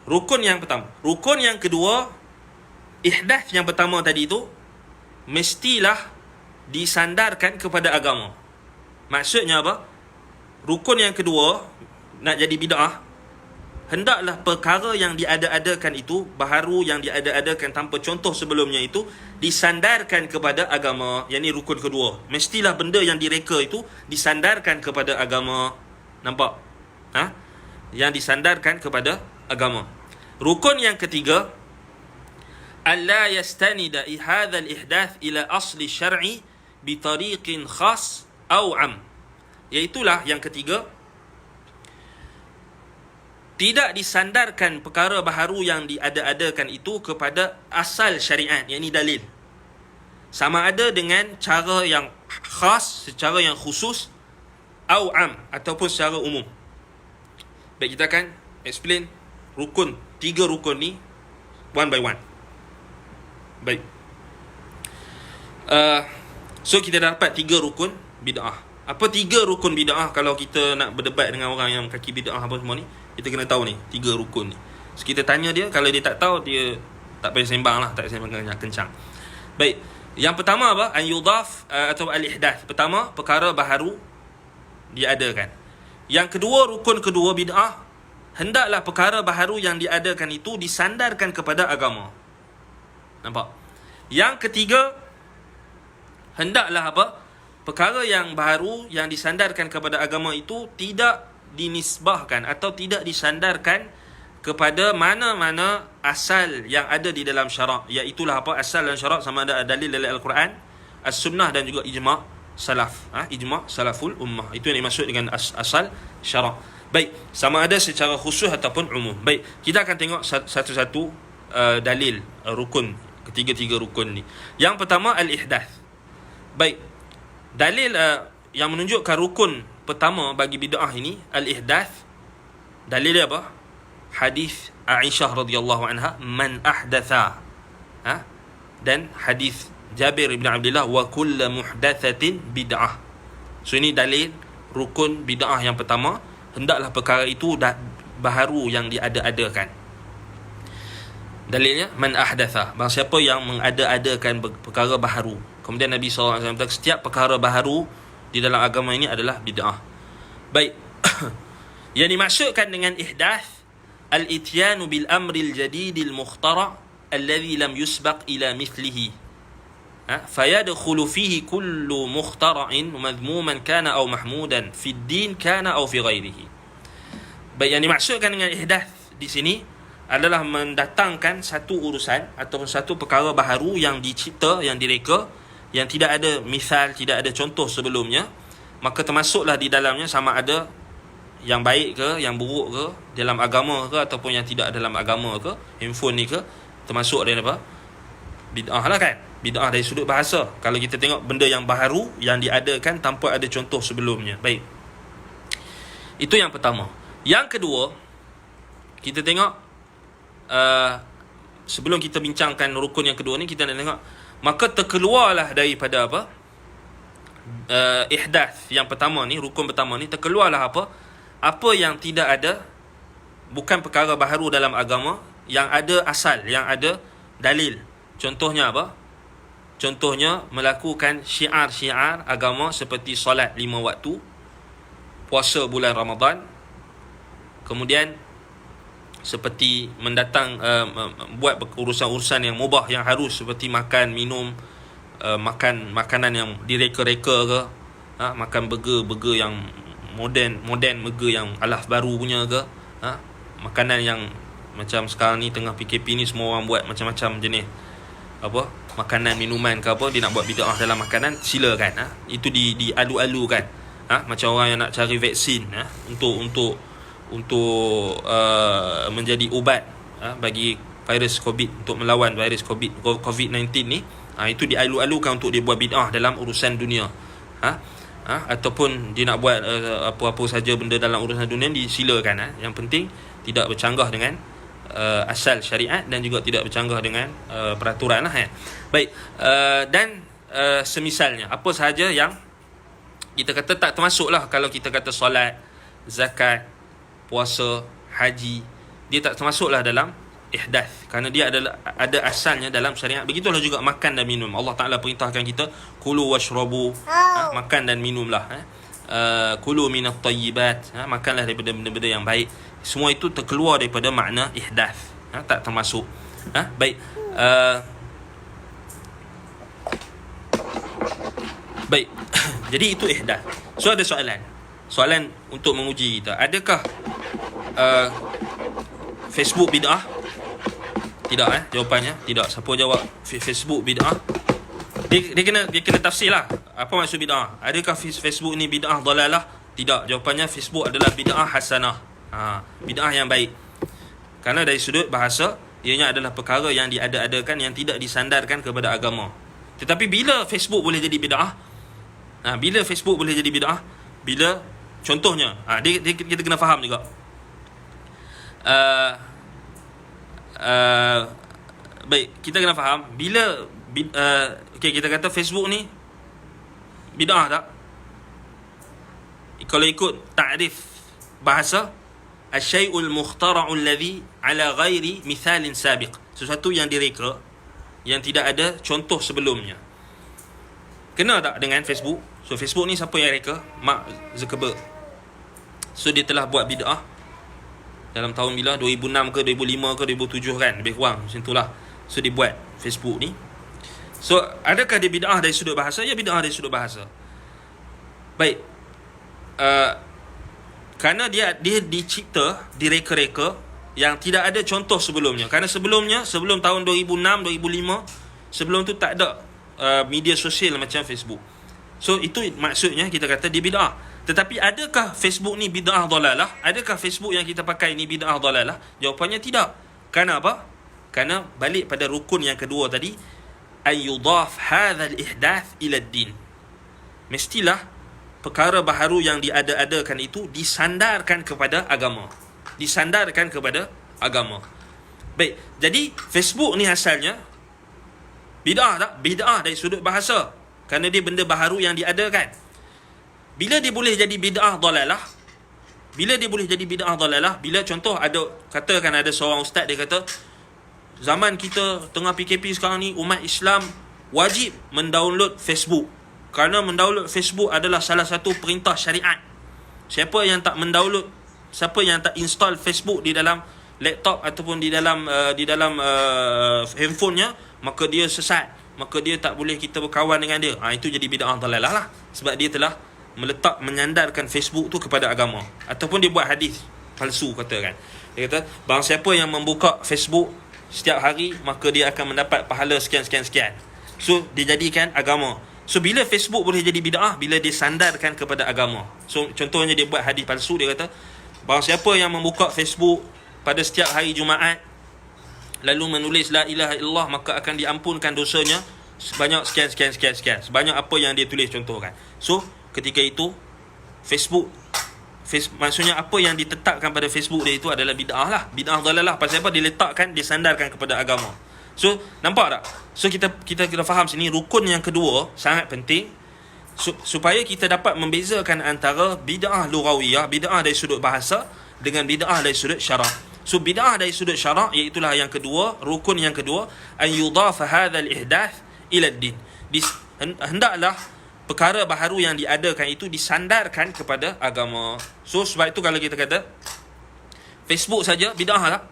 Rukun yang pertama. Rukun yang kedua, ihdath yang pertama tadi itu mestilah disandarkan kepada agama. Maksudnya apa? rukun yang kedua nak jadi bid'ah, hendaklah perkara yang diada-adakan itu, baharu yang diada-adakan tanpa contoh sebelumnya itu, disandarkan kepada agama. Yang ni rukun kedua. Mestilah benda yang direka itu disandarkan kepada agama. Nampak? Yang disandarkan kepada agama. Rukun yang ketiga, alla yastanida hadha al-ihdath ila asli syar'i bi tariqin khas aw am. Iaitulah yang ketiga, tidak disandarkan perkara baharu yang diada-adakan itu kepada asal syariat, yakni dalil. Sama ada dengan cara yang khas, secara yang khusus, au am, ataupun secara umum. Baik, kita akan explain tiga rukun ni one by one. Baik. So kita dapat tiga rukun bid'ah. Apa tiga rukun bid'ah? Kalau kita nak berdebat dengan orang yang kaki bid'ah apa semua ni, kita kena tahu ni tiga rukun ni. So kita tanya dia, kalau dia tak tahu, dia tak payah sembang lah, tak payah sembang kencang. Baik, yang pertama apa? An yudhaf atau al-ihdath. Pertama, perkara baharu diadakan. Yang kedua, rukun kedua bid'ah, hendaklah perkara baharu yang diadakan itu disandarkan kepada agama. Nampak? Yang ketiga, hendaklah apa? Perkara yang baharu yang disandarkan kepada agama itu tidak dinisbahkan atau tidak disandarkan kepada mana-mana asal yang ada di dalam syarak. Iaitulah apa? Asal dalam syarak sama ada dalil dari Al-Quran, As-Sunnah dan juga ijma' salaf. Ijma' salaful ummah. Itu yang dimaksud dengan asal syarak. Baik, sama ada secara khusus ataupun umum. Baik, kita akan tengok satu-satu dalil rukun, ketiga-tiga rukun ni. Yang pertama, al-ihdath. Baik, dalil yang menunjukkan rukun pertama bagi bid'ah ini, al-ihdath, dalil dia apa? Hadis Aisyah radhiyallahu anha, man ahdatha. Dan hadis Jabir bin Abdullah, wa kullu muhdatsatin bid'ah. So ini dalil rukun bid'ah yang pertama, hendaklah perkara itu baharu yang diada-adakan. Dalilnya, man ahdatha, barang siapa yang mengada-adakan perkara baharu. Kemudian Nabi SAW kata, setiap perkara baharu di dalam agama ini adalah bid'ah. Baik. Yang dimaksudkan dengan ihdath, al-ityanu bil amril jadidil mukhtara' alladhi lam yusbaq ila mithlihi. Fayadkhulu fihi kullu mukhtara'in madhmuman kana aw mahmudan fi ad-din kana aw fi ghairihi. Baik, yang dimaksudkan dengan ihdath di sini adalah mendatangkan satu urusan ataupun satu perkara baharu yang dicipta, yang direka, yang tidak ada misal, tidak ada contoh sebelumnya, maka termasuklah di dalamnya sama ada yang baik ke, yang buruk ke, dalam agama ke ataupun yang tidak dalam agama ke, handphone ni ke, termasuk dari apa? Bid'ah lah kan? Bid'ah dari sudut bahasa. Kalau kita tengok benda yang baharu yang diadakan tanpa ada contoh sebelumnya. Baik. Itu yang pertama. Yang kedua, kita tengok sebelum kita bincangkan rukun yang kedua ni, kita nak tengok, maka terkeluarlah daripada apa? Ihdath yang pertama ni, rukun pertama ni, terkeluarlah apa? Apa yang tidak ada, bukan perkara baharu dalam agama, yang ada asal, yang ada dalil. Contohnya apa? Contohnya melakukan syiar-syiar agama seperti solat 5 waktu, puasa bulan Ramadan, kemudian seperti buat urusan-urusan yang mubah, yang harus, seperti makan, minum, makan makanan yang direka-reka ke, makan burger yang moden burger yang alaf baru punya ke, makanan yang macam sekarang ni tengah PKP ni semua orang buat macam-macam jenis apa, makanan, minuman ke apa, dia nak buat bid'ah dalam makanan, silakan. Itu dialu-alukan. Macam orang yang nak cari vaksin untuk menjadi ubat bagi virus COVID, untuk melawan virus COVID-19 ni, itu dialu-alukan untuk dia buat bid'ah dalam urusan dunia. Ataupun dia nak buat apa-apa saja benda dalam urusan dunia, disilakan. Yang penting tidak bercanggah dengan asal syariat dan juga tidak bercanggah dengan peraturan lah. Baik, dan semisalnya apa sahaja yang kita kata tak termasuklah, kalau kita kata solat, zakat, puasa, haji, dia tak termasuklah dalam ihdath kerana dia ada asalnya dalam syariat. Begitulah juga makan dan minum. Allah Ta'ala perintahkan kita kulu washrabu, makan dan minumlah. kulu minat tayyibat, makanlah daripada benda-benda yang baik. Semua itu terkeluar daripada makna ihdath, tak termasuk. Baik. Baik. Jadi itu ihdath. So ada soalan untuk menguji kita. Adakah Facebook bid'ah? Tidak. Jawapannya tidak. Siapa jawab Facebook bid'ah? Dia kena tafsir lah. Apa maksud bid'ah? Adakah Facebook ni bid'ah dalalah? Tidak. Jawapannya Facebook adalah bid'ah hasanah. Bid'ah yang baik. Kerana dari sudut bahasa, ianya adalah perkara yang diada-adakan, yang tidak disandarkan kepada agama. Tetapi bila Facebook boleh jadi bid'ah? Bila Facebook boleh jadi bid'ah? Bila contohnya, kita kena faham juga. Baik, kita kena faham bila kita kata Facebook ni bid'ah tak? Kalau ikut ta'rif bahasa, asyai'ul mukhtara'u alladhi ala ghairi mithalin sabiq, sesuatu yang direka, yang tidak ada contoh sebelumnya. Kena tak dengan Facebook? So Facebook ni siapa yang reka? Mark Zuckerberg. So dia telah buat bid'ah dalam tahun bila? 2006 ke 2005 ke 2007 kan, lebih kurang macam itulah. So dia buat Facebook ni. So adakah dia bid'ah dari sudut bahasa? Ya, bid'ah dari sudut bahasa. Baik. Kerana dia dicipta, direka-reka yang tidak ada contoh sebelumnya. Kerana sebelum tahun 2006, 2005, sebelum tu tak ada media sosial macam Facebook. So itu maksudnya kita kata dia bid'ah. Tetapi adakah Facebook ni bid'ah dalalah? Adakah Facebook yang kita pakai ni bid'ah dalalah? Jawapannya tidak. Kerana apa? Kerana balik pada rukun yang kedua tadi, ayyudaf hadzal ihdath ila ad-din. Mestilah perkara baharu yang diada-adakan itu disandarkan kepada agama. Disandarkan kepada agama. Baik, jadi Facebook ni asalnya bid'ah tak? Bid'ah dari sudut bahasa. Kerana dia benda baharu yang diadakan. Bila dia boleh jadi bid'ah dalalah? Bila dia boleh jadi bid'ah dalalah? Bila contoh katakan ada seorang ustaz, dia kata zaman kita tengah PKP sekarang ni, umat Islam wajib mendownload Facebook. Kerana mendownload Facebook adalah salah satu perintah syariat. Siapa yang tak mendownload, siapa yang tak install Facebook di dalam laptop ataupun di dalam handphonenya, maka dia sesat, maka dia tak boleh kita berkawan dengan dia. Itu jadi bid'ah dalalah lah. Sebab dia telah menyandarkan Facebook tu kepada agama. Ataupun dia buat hadis palsu, katakan. Dia kata, barang siapa yang membuka Facebook setiap hari, maka dia akan mendapat pahala sekian. So dia jadikan agama. So bila Facebook boleh jadi bid'ah? Bila disandarkan kepada agama. So contohnya dia buat hadis palsu, dia kata barang siapa yang membuka Facebook pada setiap hari Jumaat lalu menulis la ilaha illallah, maka akan diampunkan dosanya sebanyak sekian. Sebanyak apa yang dia tulis, contohkan. So ketika itu Facebook maksudnya apa yang ditetapkan pada Facebook dia itu adalah bid'ah lah. Bid'ah dalalah. Pasal apa? Diletakkan, disandarkan kepada agama. So nampak tak? So kita faham sini rukun yang kedua sangat penting, supaya kita dapat membezakan antara bid'ah lughawiyah, bid'ah dari sudut bahasa, dengan bid'ah dari sudut syarak. So bid'ah dari sudut syarak, iaitulah yang kedua, rukun yang kedua, an yudaf hadzal ihdath ila ad-din. Hendaklah perkara baharu yang diadakan itu disandarkan kepada agama. So sebab itu kalau kita kata Facebook saja bid'ah tak?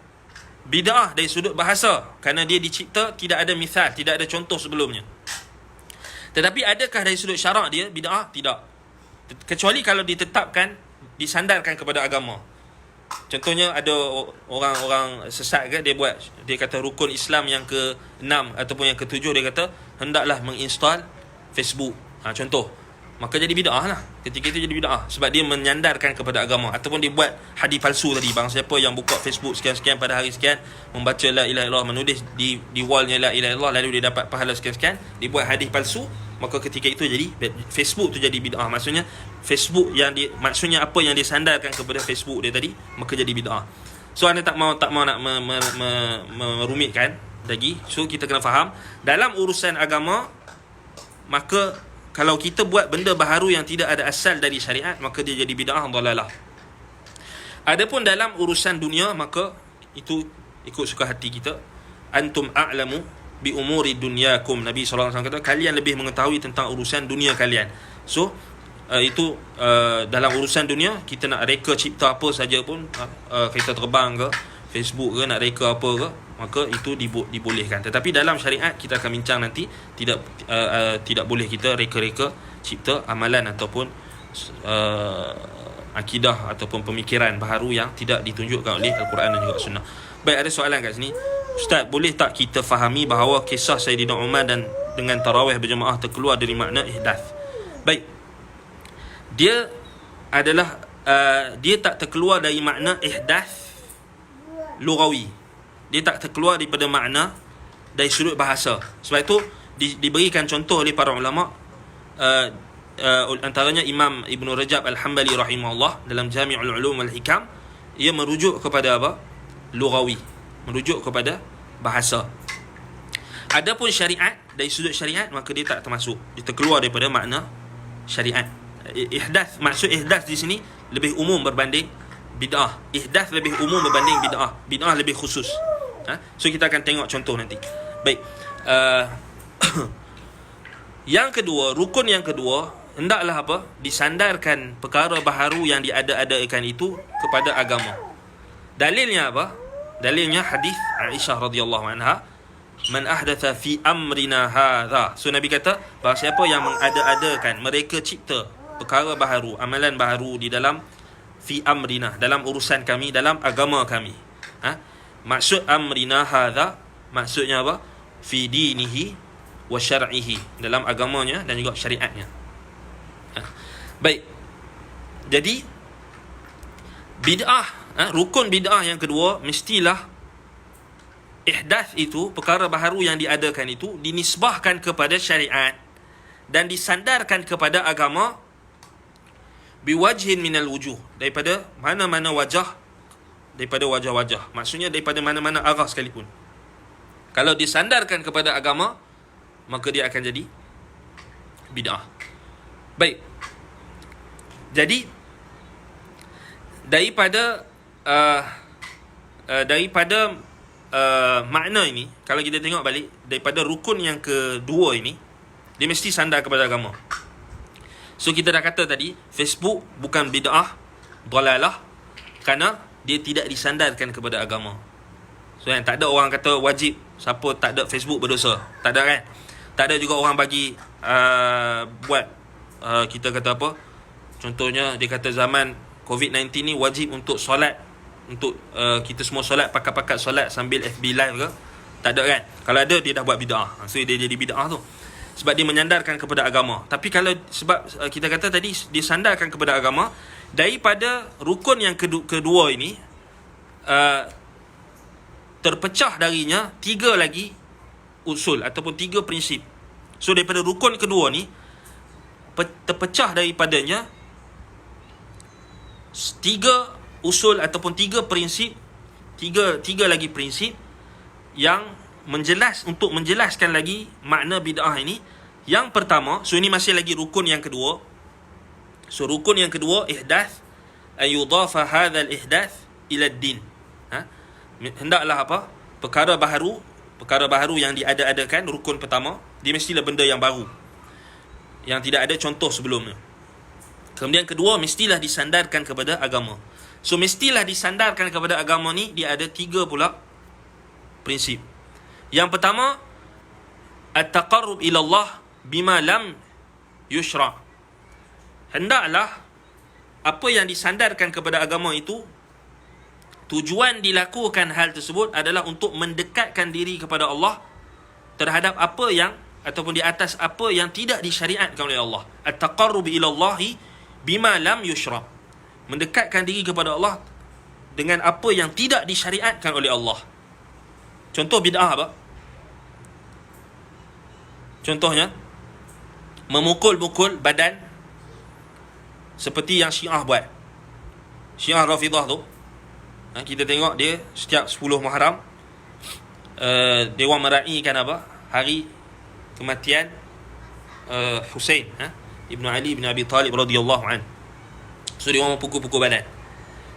Bid'ah dari sudut bahasa, kerana dia dicipta tidak ada misal, tidak ada contoh sebelumnya. Tetapi adakah dari sudut syarak dia bid'ah? Tidak. Kecuali kalau ditetapkan, disandarkan kepada agama. Contohnya ada orang sesat ke, dia kata rukun Islam yang ke-6 ataupun yang ke-7, dia kata hendaklah menginstall Facebook. Contoh. Maka jadi bid'ah lah. Ketika itu jadi bid'ah. Sebab dia menyandarkan kepada agama. Ataupun dia buat hadis palsu tadi. Barang siapa yang buka Facebook sekian-sekian pada hari sekian, membaca la ilaha illallah, menulis di wallnya la ilaha illallah, lalu dia dapat pahala sekian-sekian, dia buat hadis palsu, maka ketika itu jadi Facebook tu jadi bid'ah. Maksudnya Facebook maksudnya apa yang disandarkan kepada Facebook dia tadi, maka jadi bid'ah. So anda tak mau nak merumitkan lagi. So kita kena faham dalam urusan agama, maka kalau kita buat benda baharu yang tidak ada asal dari syariat, maka dia jadi bid'ah dalalah. Adapun dalam urusan dunia, maka itu ikut suka hati kita. Antum a'lamu bi umuri dunyakum. Nabi SAW kata, kalian lebih mengetahui tentang urusan dunia kalian. So dalam urusan dunia, kita nak reka cipta apa saja pun, kita terbang ke Facebook ke, nak reka apa ke, maka itu dibolehkan. Tetapi dalam syariat, kita akan bincang nanti, tidak boleh kita reka-reka cipta amalan ataupun akidah ataupun pemikiran baharu yang tidak ditunjukkan oleh Al-Quran dan juga Sunnah. Baik, ada soalan kat sini. Ustaz, boleh tak kita fahami bahawa kisah Sayyidina Umar dan dengan tarawih berjemaah terkeluar dari makna ihdath? Baik, dia adalah dia tak terkeluar dari makna ihdath lughawi. Dia tak terkeluar daripada makna dari sudut bahasa. Sebab itu diberikan contoh oleh para ulama, antaranya Imam Ibn Rajab Al-Hambali rahimahullah dalam Jami'ul Ulum wal Hikam, ia merujuk kepada apa? Lughawi, merujuk kepada bahasa. Adapun syariat, dari sudut syariat, maka dia tak termasuk, dia terkeluar daripada makna syariat. Ihdath, maksud ihdath di sini lebih umum berbanding bid'ah. Ihdath lebih umum berbanding bid'ah. Bid'ah lebih khusus. So kita akan tengok contoh nanti. Baik. Yang kedua, rukun yang kedua, hendaklah apa? Disandarkan perkara baharu yang diada-adakan itu kepada agama. Dalilnya apa? Dalilnya hadis Aisyah radhiyallahu anha, man ahdatha fi amrina hadha. So Nabi kata, bahawa siapa yang mengada-adakan, mereka cipta perkara baharu, amalan baharu di dalam fi amrina, dalam urusan kami, dalam agama kami. Maksud amrina hadha, maksudnya apa? Fi dinihi wa syar'ihi, dalam agamanya dan juga syariatnya. Baik. Jadi bid'ah, rukun bid'ah yang kedua, mestilah ihdath itu, perkara baharu yang diadakan itu, dinisbahkan kepada syariat dan disandarkan kepada agama biwajhin minal wujuh, daripada mana-mana wajah, daripada wajah-wajah, maksudnya daripada mana-mana arah sekalipun. Kalau disandarkan kepada agama, maka dia akan jadi bid'ah. Baik. Jadi daripada makna ini, kalau kita tengok balik, daripada rukun yang kedua ini, dia mesti sandar kepada agama. So kita dah kata tadi, Facebook bukan bid'ah, dalalah, kerana dia tidak disandarkan kepada agama. So kan, tak ada orang kata wajib siapa tak ada Facebook berdosa. Tak ada kan? Tak ada juga orang bagi buat kita kata apa, contohnya dia kata zaman COVID-19 ni wajib untuk solat, untuk kita semua solat, pakat-pakat solat sambil FB live ke. Tak ada kan? Kalau ada, dia dah buat bid'ah. So dia jadi bid'ah tu, sebab dia menyandarkan kepada agama. Tapi kalau sebab kita kata tadi dia sandarkan kepada agama, daripada rukun yang kedua ini terpecah darinya 3 lagi usul ataupun 3 prinsip. So daripada rukun kedua ni terpecah daripadanya 3 usul ataupun 3 prinsip, 3 lagi prinsip yang untuk menjelaskan lagi makna bid'ah ini. Yang pertama, so ini masih lagi rukun yang kedua. So rukun yang kedua, ihdath, ayudafa hadzal ihdath ila ad-din. Hendaklah apa? Perkara baharu yang diada-adakan, rukun pertama, dia mestilah benda yang baru, yang tidak ada contoh sebelumnya. Kemudian kedua, mestilah disandarkan kepada agama. So mestilah disandarkan kepada agama ni, dia ada 3 pula prinsip. Yang pertama, at-taqarrub ila Allah bima lam yushra'. Hendaklah apa yang disandarkan kepada agama itu, tujuan dilakukan hal tersebut adalah untuk mendekatkan diri kepada Allah terhadap apa yang, ataupun di atas apa yang tidak disyariatkan oleh Allah. At-taqarrub ila Allahi bima lam yushra'. Mendekatkan diri kepada Allah dengan apa yang tidak disyariatkan oleh Allah. Contoh bid'ah apa? Contohnya memukul-mukul badan seperti yang Syiah buat. Syiah Rafidah tu, kita tengok dia setiap 10 Muharram, dewan meraihkan apa? Hari kematian Husain, Ibn Ali bin Abi Talib radhiyallahu an. So dia orang pukul-pukul badan.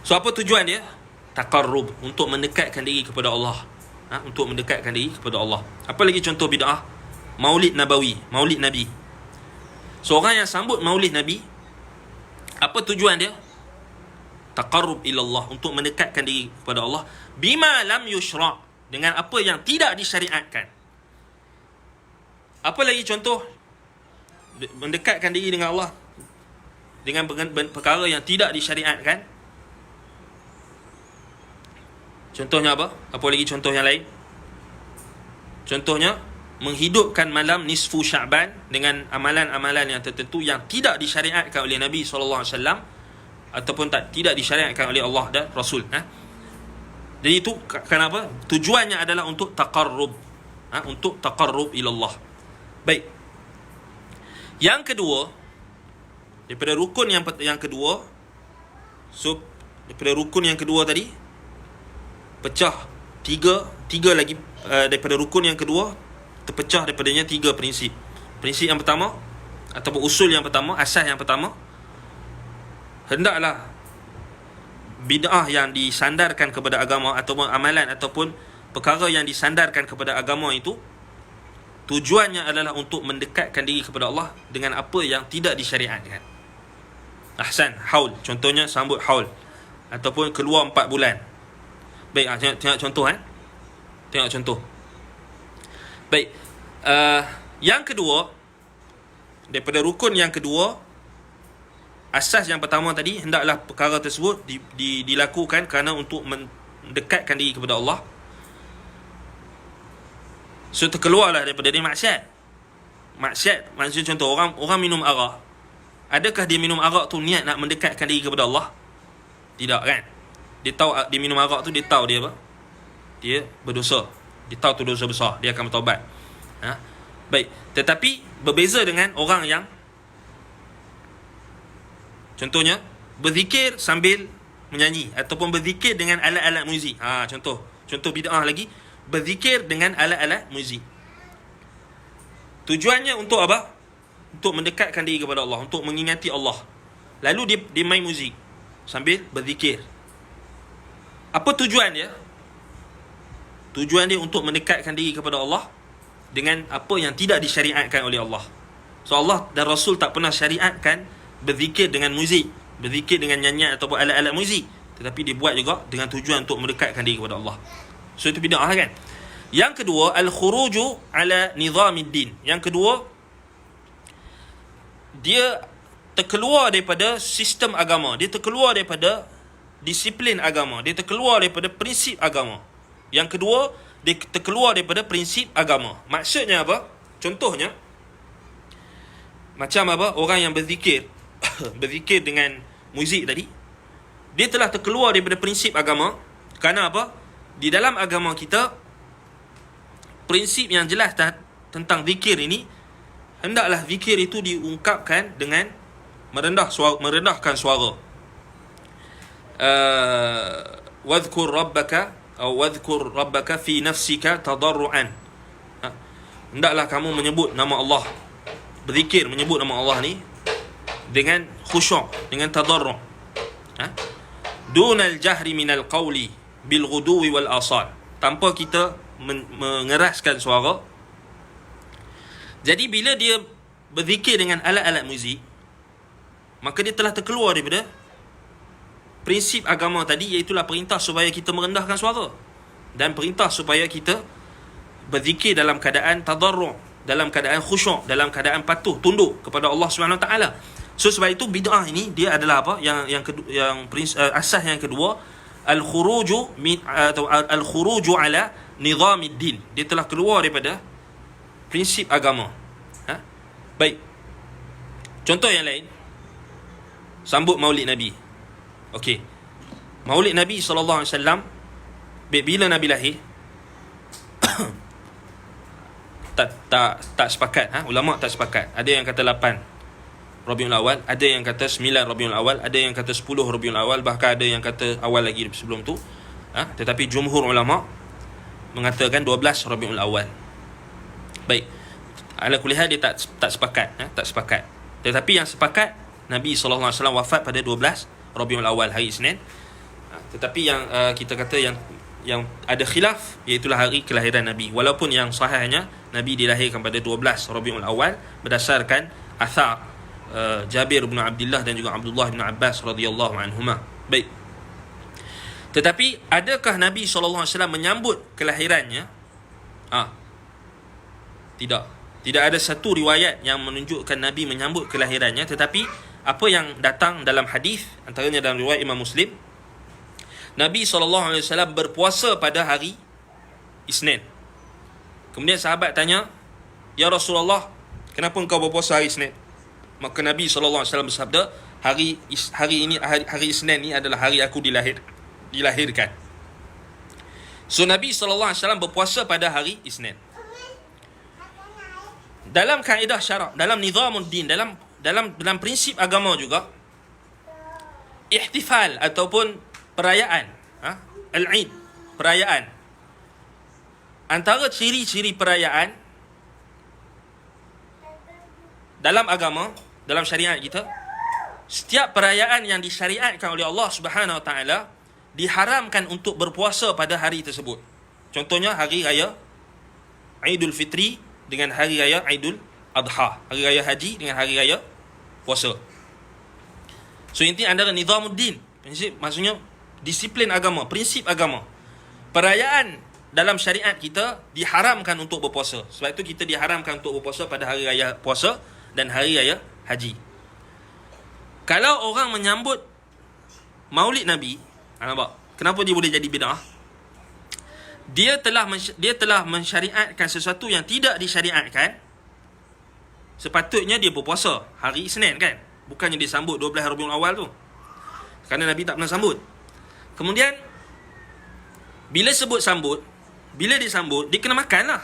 So apa tujuan dia? Taqarrub, untuk mendekatkan diri kepada Allah. Untuk mendekatkan diri kepada Allah. Apa lagi contoh bid'ah? Maulid Nabawi, Maulid Nabi. Seorang yang sambut Maulid Nabi, Apa tujuan dia? Taqarrub ilallah, untuk mendekatkan diri kepada Allah. Bima lam yushra', dengan apa yang tidak disyariatkan. Apa lagi contoh mendekatkan diri dengan Allah dengan perkara yang tidak disyariatkan? Contohnya apa? Apa lagi contoh yang lain? Contohnya menghidupkan malam nisfu Sya'ban dengan amalan-amalan yang tertentu yang tidak disyariatkan oleh Nabi SAW ataupun tidak disyariatkan oleh Allah dan Rasul. Jadi itu kenapa? Tujuannya adalah untuk taqarrub, untuk taqarrub ilallah. Baik. Yang kedua, daripada rukun yang kedua, daripada rukun yang kedua tadi pecah tiga lagi, daripada rukun yang kedua terpecah daripadanya 3 prinsip. Prinsip yang pertama ataupun usul yang pertama, asas yang pertama, hendaklah bid'ah yang disandarkan kepada agama ataupun amalan ataupun perkara yang disandarkan kepada agama itu tujuannya adalah untuk mendekatkan diri kepada Allah dengan apa yang tidak disyariatkan. Ahsan, haul, contohnya sambut haul ataupun keluar 4 bulan. Baik, tengok contoh. Tengok contoh. Baik, yang kedua, daripada rukun yang kedua, asas yang pertama tadi, hendaklah perkara tersebut dilakukan kerana untuk mendekatkan diri kepada Allah. So terkeluarlah daripada dia maksiat. Maksiat maksudnya contoh orang minum arak. Adakah dia minum arak tu niat nak mendekatkan diri kepada Allah? Tidak, kan? Dia tahu dia minum arak tu, dia tahu dia apa? Dia berdosa. Dia tahu tu dosa besar, dia akan bertaubat. Baik, tetapi berbeza dengan orang yang contohnya berzikir sambil menyanyi ataupun berzikir dengan alat-alat muzik. Contoh bid'ah lagi, berzikir dengan alat-alat muzik. Tujuannya untuk apa? Untuk mendekatkan diri kepada Allah, untuk mengingati Allah. Lalu dia main muzik sambil berzikir. Apa tujuan dia? Tujuan dia untuk mendekatkan diri kepada Allah dengan apa yang tidak disyariatkan oleh Allah. So Allah dan Rasul tak pernah syariatkan berzikir dengan muzik, berzikir dengan nyanyian ataupun alat-alat muzik, tetapi dibuat juga dengan tujuan untuk mendekatkan diri kepada Allah. So itu bid'ah, kan? Yang kedua, al-khuruju ala nizamiddin. Yang kedua, dia terkeluar daripada sistem agama, dia terkeluar daripada disiplin agama, dia terkeluar daripada prinsip agama. Yang kedua, dia terkeluar daripada prinsip agama. Maksudnya apa? Contohnya, macam apa? Orang yang berzikir berzikir dengan muzik tadi, dia telah terkeluar daripada prinsip agama. Kerana apa? Di dalam agama kita, prinsip yang jelas tentang zikir ini, hendaklah zikir itu diungkapkan dengan merendahkan suara. Wadhkur rabbaka fi nafsika tadarruan. Hendaklah kamu menyebut nama Allah, berzikir menyebut nama Allah ni dengan khusyuk, dengan tadarru'. Dunal jahri minal qawli bil ghuduwi wal asal, tanpa kita mengeraskan suara. Jadi bila dia berzikir dengan alat-alat muzik, maka dia telah terkeluar daripada prinsip agama tadi, iaitulah perintah supaya kita merendahkan suara dan perintah supaya kita berzikir dalam keadaan tadarru', dalam keadaan khusyuk, dalam keadaan patuh tunduk kepada Allah Subhanahu Wa Taala. So sebab itu bid'ah ini dia adalah apa? Asas yang kedua, al-khuruju ala nizamiddin. Dia telah keluar daripada prinsip agama. Baik. Contoh yang lain, sambut Maulid Nabi. Okey. Maulid Nabi SAW, bila Nabi lahir, tak sepakat. Ulama tak sepakat. Ada yang kata 8 Rabiul Awal, ada yang kata 9 Rabiul Awal, ada yang kata 10 Rabiul Awal, bahkan ada yang kata awal lagi sebelum tu. Tetapi jumhur ulama mengatakan 12 Rabiul Awal. Baik. Ala kuliah dia tak sepakat, tak sepakat. Tetapi yang sepakat, Nabi SAW wafat pada 12 Rabiul Awal, hari Isnin. Tetapi yang kita kata yang ada khilaf, iaitulah hari kelahiran Nabi. Walaupun yang sahihnya Nabi dilahirkan pada 12 Rabiul Awal berdasarkan athar Jabir bin Abdullah dan juga Abdullah bin Abbas radhiyallahu anhuma. Baik. Tetapi adakah Nabi SAW menyambut kelahirannya? Tidak. Tidak ada satu riwayat yang menunjukkan Nabi menyambut kelahirannya, tetapi apa yang datang dalam hadis, antaranya dalam riwayat Imam Muslim, Nabi SAW berpuasa pada hari Isnin. Kemudian sahabat tanya, "Ya Rasulullah, kenapa engkau berpuasa hari Isnin?" Maka Nabi SAW bersabda, hari Isnin ni adalah hari aku dilahirkan. So Nabi SAW berpuasa pada hari Isnin. Dalam kaedah syarak, dalam nizamuddin, dalam prinsip agama juga, ihtifal ataupun perayaan, al-Eid, perayaan, antara ciri-ciri perayaan dalam agama, dalam syariat kita, setiap perayaan yang disyariatkan oleh Allah Subhanahu Wa Taala diharamkan untuk berpuasa pada hari tersebut. Contohnya hari raya Aidul Fitri dengan hari raya Aidul Adha, hari raya haji dengan hari raya puasa. So inti antara nizamuddin, prinsip, maksudnya disiplin agama, prinsip agama. Perayaan dalam syariat kita diharamkan untuk berpuasa. Sebab itu kita diharamkan untuk berpuasa pada hari raya puasa dan hari raya haji. Kalau orang menyambut Maulid Nabi, nampak? Kenapa dia boleh jadi bid'ah? Dia telah mensyariatkan sesuatu yang tidak disyariatkan. Sepatutnya dia berpuasa hari Isnin kan? Bukannya dia sambut 12 Rabiul Awal tu. Kerana Nabi tak pernah sambut. Kemudian bila dia sambut, dia kena makan lah.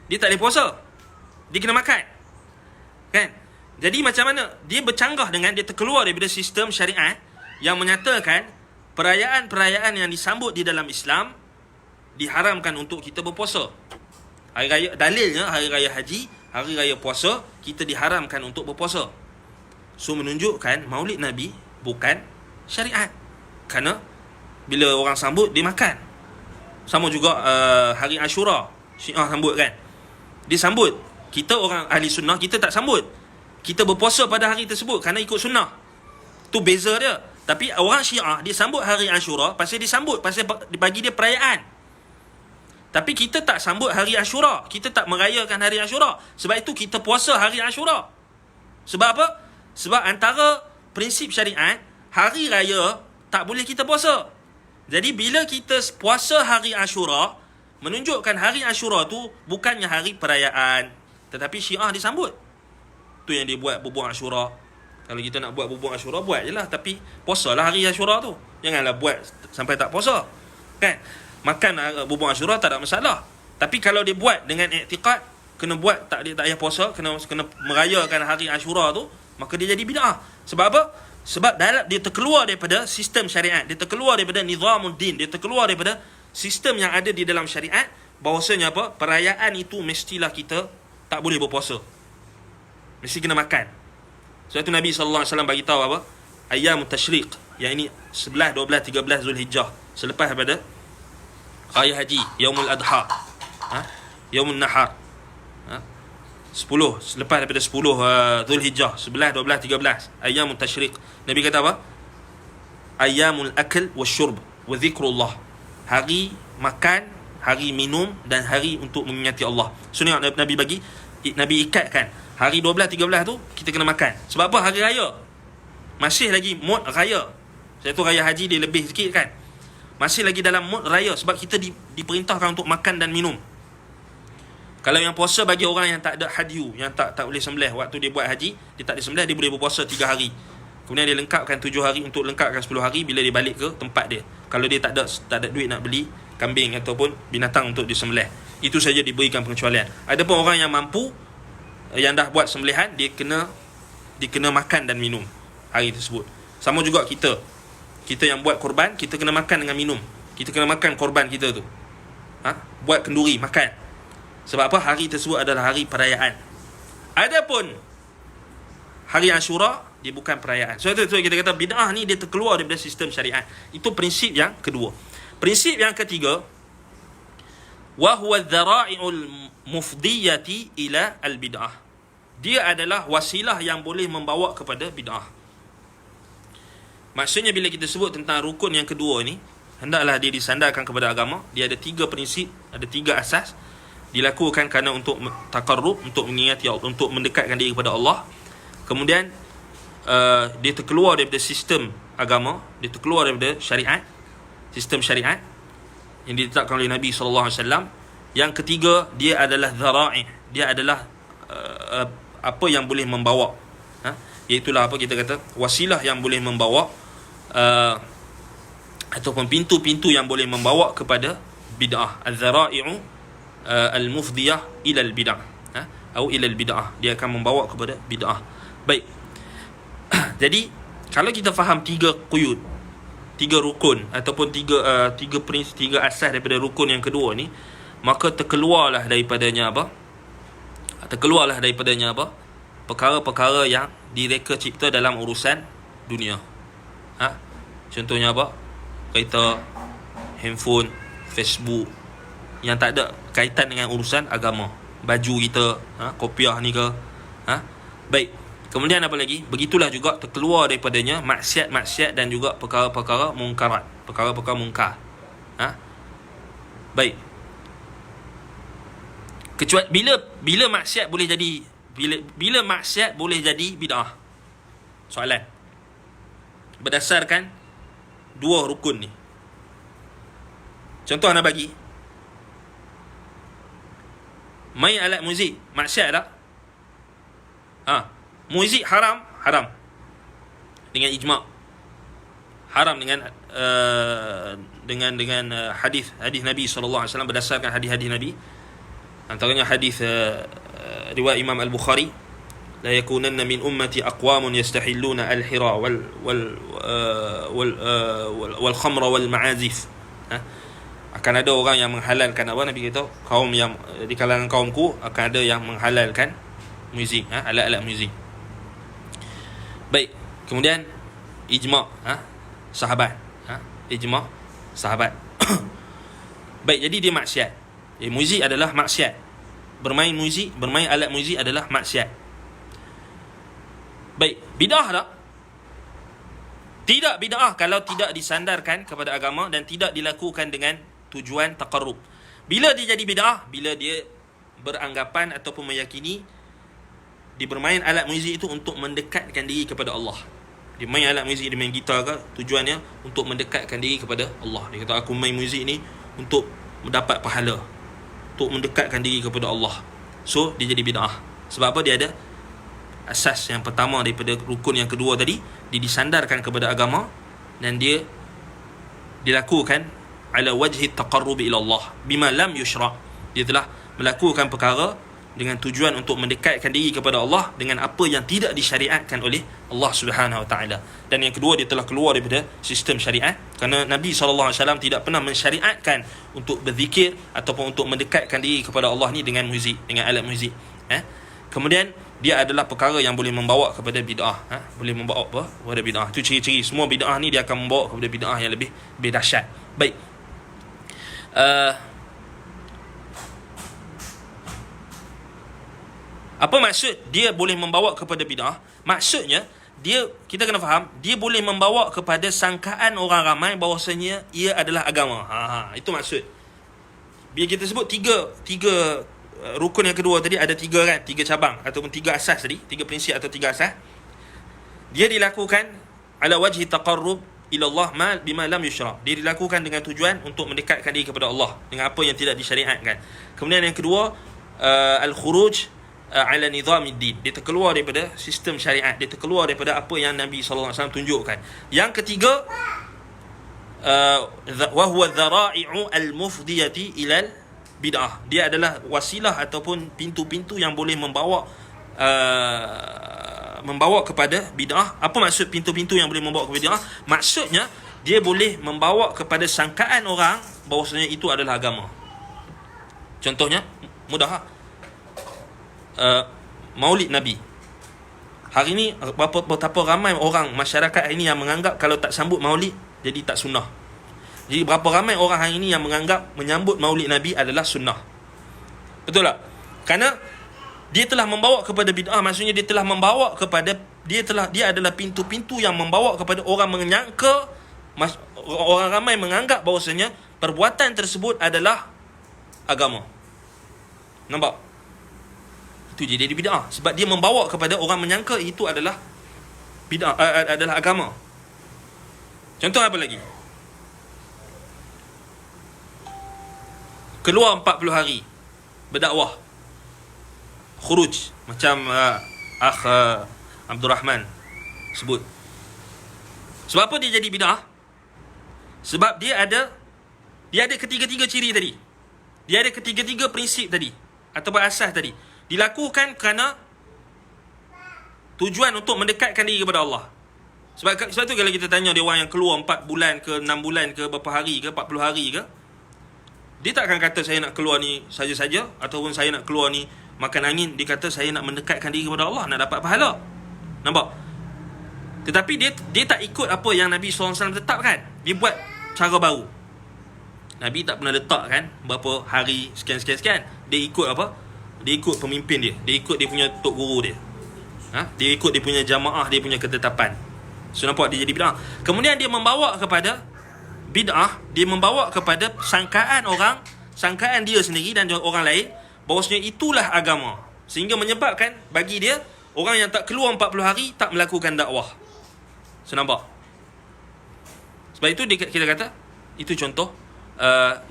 Dia tak boleh puasa. Dia kena makan. Kan? Jadi macam mana? Dia bercanggah dengan, dia terkeluar daripada sistem syariat yang menyatakan perayaan-perayaan yang disambut di dalam Islam diharamkan untuk kita berpuasa. Hari raya, dalilnya hari raya haji, hari raya puasa, kita diharamkan untuk berpuasa. So menunjukkan Maulid Nabi bukan syariat. Kerana bila orang sambut, dia makan. Sama juga hari Ashura, Syiah sambut kan. Dia sambut. Kita orang ahli sunnah, kita tak sambut. Kita berpuasa pada hari tersebut kerana ikut sunnah. Tu beza dia. Tapi orang Syiah, dia sambut hari Ashura pasal dia sambut, pasal bagi dia perayaan. Tapi kita tak sambut hari Ashura. Kita tak merayakan hari Ashura. Sebab itu kita puasa hari Ashura. Sebab apa? Sebab antara prinsip syariat, hari raya tak boleh kita puasa. Jadi bila kita puasa hari Ashura, menunjukkan hari Ashura tu bukannya hari perayaan, tetapi Syiah disambut. Tu yang dia buat bubur Ashura. Kalau kita nak buat bubur Ashura, buat je lah. Tapi puasalah hari Ashura tu. Janganlah buat sampai tak puasa. Kan? Makan bubur Ashura tak ada masalah. Tapi kalau dia buat dengan i'tiqad, kena buat tak payah puasa, kena merayakan hari Ashura tu, maka dia jadi bid'ah. Sebab apa? Sebab dia terkeluar daripada sistem syariat. Dia terkeluar daripada nizamuddin. Dia terkeluar daripada sistem yang ada di dalam syariat. Bahawasanya apa? Perayaan itu mestilah kita tak boleh berpuasa. Mesti kena makan. Sebab itu Nabi SAW bagi tahu apa? Ayyamut Tashriq. Yang ini 11, 12, 13 Zulhijjah. Selepas daripada Raya Haji, Yaumul Adha, Yaumul Nahar, 10, selepas daripada 10 Zulhijjah, 11, 12, 13 Ayyamut Tashriq. Nabi kata apa? Ayyamul akl wasyurb wa zikrullah. Hari makan, hari minum dan hari untuk mengingati Allah. So Nabi ikatkan hari 12, 13 tu kita kena makan. Sebab apa? Hari raya. Masih lagi mood raya. Sebab tu raya haji dia lebih sikit kan. Masih lagi dalam mood raya. Sebab kita diperintahkan untuk makan dan minum. Kalau yang puasa bagi orang yang tak ada hadyu, yang tak boleh sembelih, waktu dia buat haji, dia tak boleh sembelih, dia boleh berpuasa 3 hari. Kemudian dia lengkapkan 7 hari untuk lengkapkan 10 hari bila dia balik ke tempat dia. Kalau dia tak ada duit nak beli kambing ataupun binatang untuk disembelih, itu saja diberikan pengecualian. Adapun orang yang mampu, yang dah buat sembelihan, dia kena makan dan minum hari tersebut. Sama juga kita yang buat korban, kita kena makan dengan minum. Kita kena makan korban kita tu. Buat kenduri, makan. Sebab apa? Hari tersebut adalah hari perayaan. Adapun hari Ashura, dia bukan perayaan. So itu kita kata bid'ah ni dia terkeluar daripada sistem syariat. Itu prinsip yang kedua. Prinsip yang ketiga, wa huwa dzara'i'ul mufdiyati ila al-bid'ah. dia adalah wasilah yang boleh membawa kepada bid'ah. Maksudnya bila kita sebut tentang rukun yang kedua ni, hendaklah dia disandarkan kepada agama. Dia ada 3 prinsip, ada 3 asas. Dilakukan kerana untuk taqarrub, untuk mengingati Allah, untuk mendekatkan diri kepada Allah. Kemudian dia terkeluar daripada sistem agama, dia terkeluar daripada syariat, sistem syariat yang ditetapkan oleh Nabi SAW. Yang ketiga, dia adalah dhara'i', dia adalah apa yang boleh membawa, iaitulah apa kita kata, wasilah yang boleh membawa, ataupun pintu-pintu yang boleh membawa kepada bid'ah. Al-dhara'i'u al-mufdiyah ila al-bid'ah, atau ila al-bid'ah, dia akan membawa kepada bid'ah. Baik. Jadi kalau kita faham 3 quyud, 3 rukun ataupun 3 prinsip, 3 asas daripada rukun yang kedua ni, maka terkeluarlah daripadanya apa? Perkara-perkara yang direka cipta dalam urusan dunia. Contohnya apa? Kereta, handphone, Facebook, yang tak ada kaitan dengan urusan agama. Baju kita, kopiah ni ke. Baik. Kemudian apa lagi? Begitulah juga terkeluar daripadanya maksiat-maksiat dan juga perkara-perkara mungkarat, perkara-perkara mungkar. Baik. Kecuali bila maksiat boleh jadi, bila maksiat boleh jadi bid'ah? Soalan. Berdasarkan 2 rukun ni. Contoh ana bagi. Main alat muzik, maksiat tak? Muzik haram dengan ijma'. Haram dengan hadis Nabi SAW, berdasarkan hadis Nabi. Antaranya hadis riwayat Imam Al-Bukhari, la yakunanna min ummati aqwamun yastahilluna al-hira wal khamra wal ma'azif. Akan ada orang yang menghalalkan apa, Nabi kata, kaum yang di kalangan kaumku akan ada yang menghalalkan muzik, alat-alat muzik. Baik. Kemudian ijma', sahabat, ijma' sahabat. Baik, jadi dia maksiat. Muzik adalah maksiat. Bermain alat muzik adalah maksiat. Baik, bid'ah tak? Tidak bid'ah kalau tidak disandarkan kepada agama dan tidak dilakukan dengan tujuan taqarrub. Bila dia jadi bid'ah? Bila dia beranggapan ataupun meyakini dia bermain alat muzik itu untuk mendekatkan diri kepada Allah. Dia main alat muzik, dia main gitar ke, tujuannya untuk mendekatkan diri kepada Allah. Dia kata, aku main muzik ni untuk mendapat pahala, untuk mendekatkan diri kepada Allah. So dia jadi bid'ah. Sebab apa? Dia ada asas yang pertama daripada rukun yang kedua tadi, dia disandarkan kepada agama dan dia dilakukan ala wajhi taqarrub ila Allah bima lam yushra'. Dia telah melakukan perkara dengan tujuan untuk mendekatkan diri kepada Allah dengan apa yang tidak disyariatkan oleh Allah Subhanahu Wa Taala. Dan yang kedua, dia telah keluar daripada sistem syariat, kerana Nabi SAW tidak pernah mensyariatkan untuk berzikir ataupun untuk mendekatkan diri kepada Allah ni dengan muzik, dengan alat muzik. Kemudian dia adalah perkara yang boleh membawa kepada bid'ah, boleh membawa apa? Kepada bid'ah. Itu ciri-ciri semua bid'ah ni, dia akan membawa kepada bid'ah yang lebih dahsyat. Baik. Apa maksud dia boleh membawa kepada bid'ah? Maksudnya kita kena faham, dia boleh membawa kepada sangkaan orang ramai bahawasanya ia adalah agama. Itu maksud. Bila kita sebut tiga rukun yang kedua tadi, ada 3 kan, 3 cabang ataupun 3 asas tadi, 3 prinsip atau 3 asas. Dia dilakukan ala wajhi taqarrub ila Allah bima lam yushra'. Dia dilakukan dengan tujuan untuk mendekatkan diri kepada Allah dengan apa yang tidak disyariatkan. Kemudian yang kedua, al-khuruj ala nizamiddin. Dia terkeluar daripada sistem syariat, dia terkeluar daripada apa yang Nabi SAW tunjukkan. Yang ketiga, wa huwa dhara'i'u al-mufdiyati ilal bid'ah. Dia adalah wasilah ataupun pintu-pintu yang boleh membawa kepada bid'ah. Apa maksud pintu-pintu yang boleh membawa kepada bid'ah? Maksudnya dia boleh membawa kepada sangkaan orang bahawasanya itu adalah agama. Contohnya mudah, Maulid Nabi. Hari ni betapa ramai orang masyarakat hari ni yang menganggap kalau tak sambut Maulid jadi tak sunnah. Jadi berapa ramai orang hari ni yang menganggap menyambut Maulid Nabi adalah sunnah. Betul tak? Kerana dia telah membawa kepada bid'ah, maksudnya dia adalah pintu-pintu yang membawa kepada orang menyangka, orang ramai menganggap bahawasanya perbuatan tersebut adalah agama. Nampak? Itu jadi bid'ah sebab dia membawa kepada orang menyangka itu adalah bid'ah, adalah agama. Contoh apa lagi? Keluar 40 hari berdakwah, khuruj, macam Abdul Rahman sebut. Sebab apa dia jadi bid'ah? Sebab dia ada ketiga-tiga ciri tadi. Dia ada ketiga-tiga prinsip tadi ataupun asas tadi. Dilakukan kerana tujuan untuk mendekatkan diri kepada Allah. Sebab tu kalau kita tanya dia orang yang keluar 4 bulan ke 6 bulan ke berapa hari ke 40 hari ke, dia tak akan kata saya nak keluar ni saja-saja ataupun saya nak keluar ni makan angin. Dia kata saya nak mendekatkan diri kepada Allah, nak dapat pahala. Nampak? Tetapi dia tak ikut apa yang Nabi SAW tetapkan. Dia buat cara baru. Nabi tak pernah letakkan berapa hari sekian. Dia ikut apa? Dia ikut pemimpin dia. Dia ikut dia punya tok guru dia. Dia ikut dia punya jamaah, dia punya ketetapan. So nampak dia jadi bid'ah. Kemudian dia membawa kepada bid'ah, dia membawa kepada sangkaan dia sendiri dan orang lain bahawasanya itulah agama. Sehingga menyebabkan bagi dia orang yang tak keluar 40 hari tak melakukan dakwah. So nampak? Sebab itu kita kata itu contoh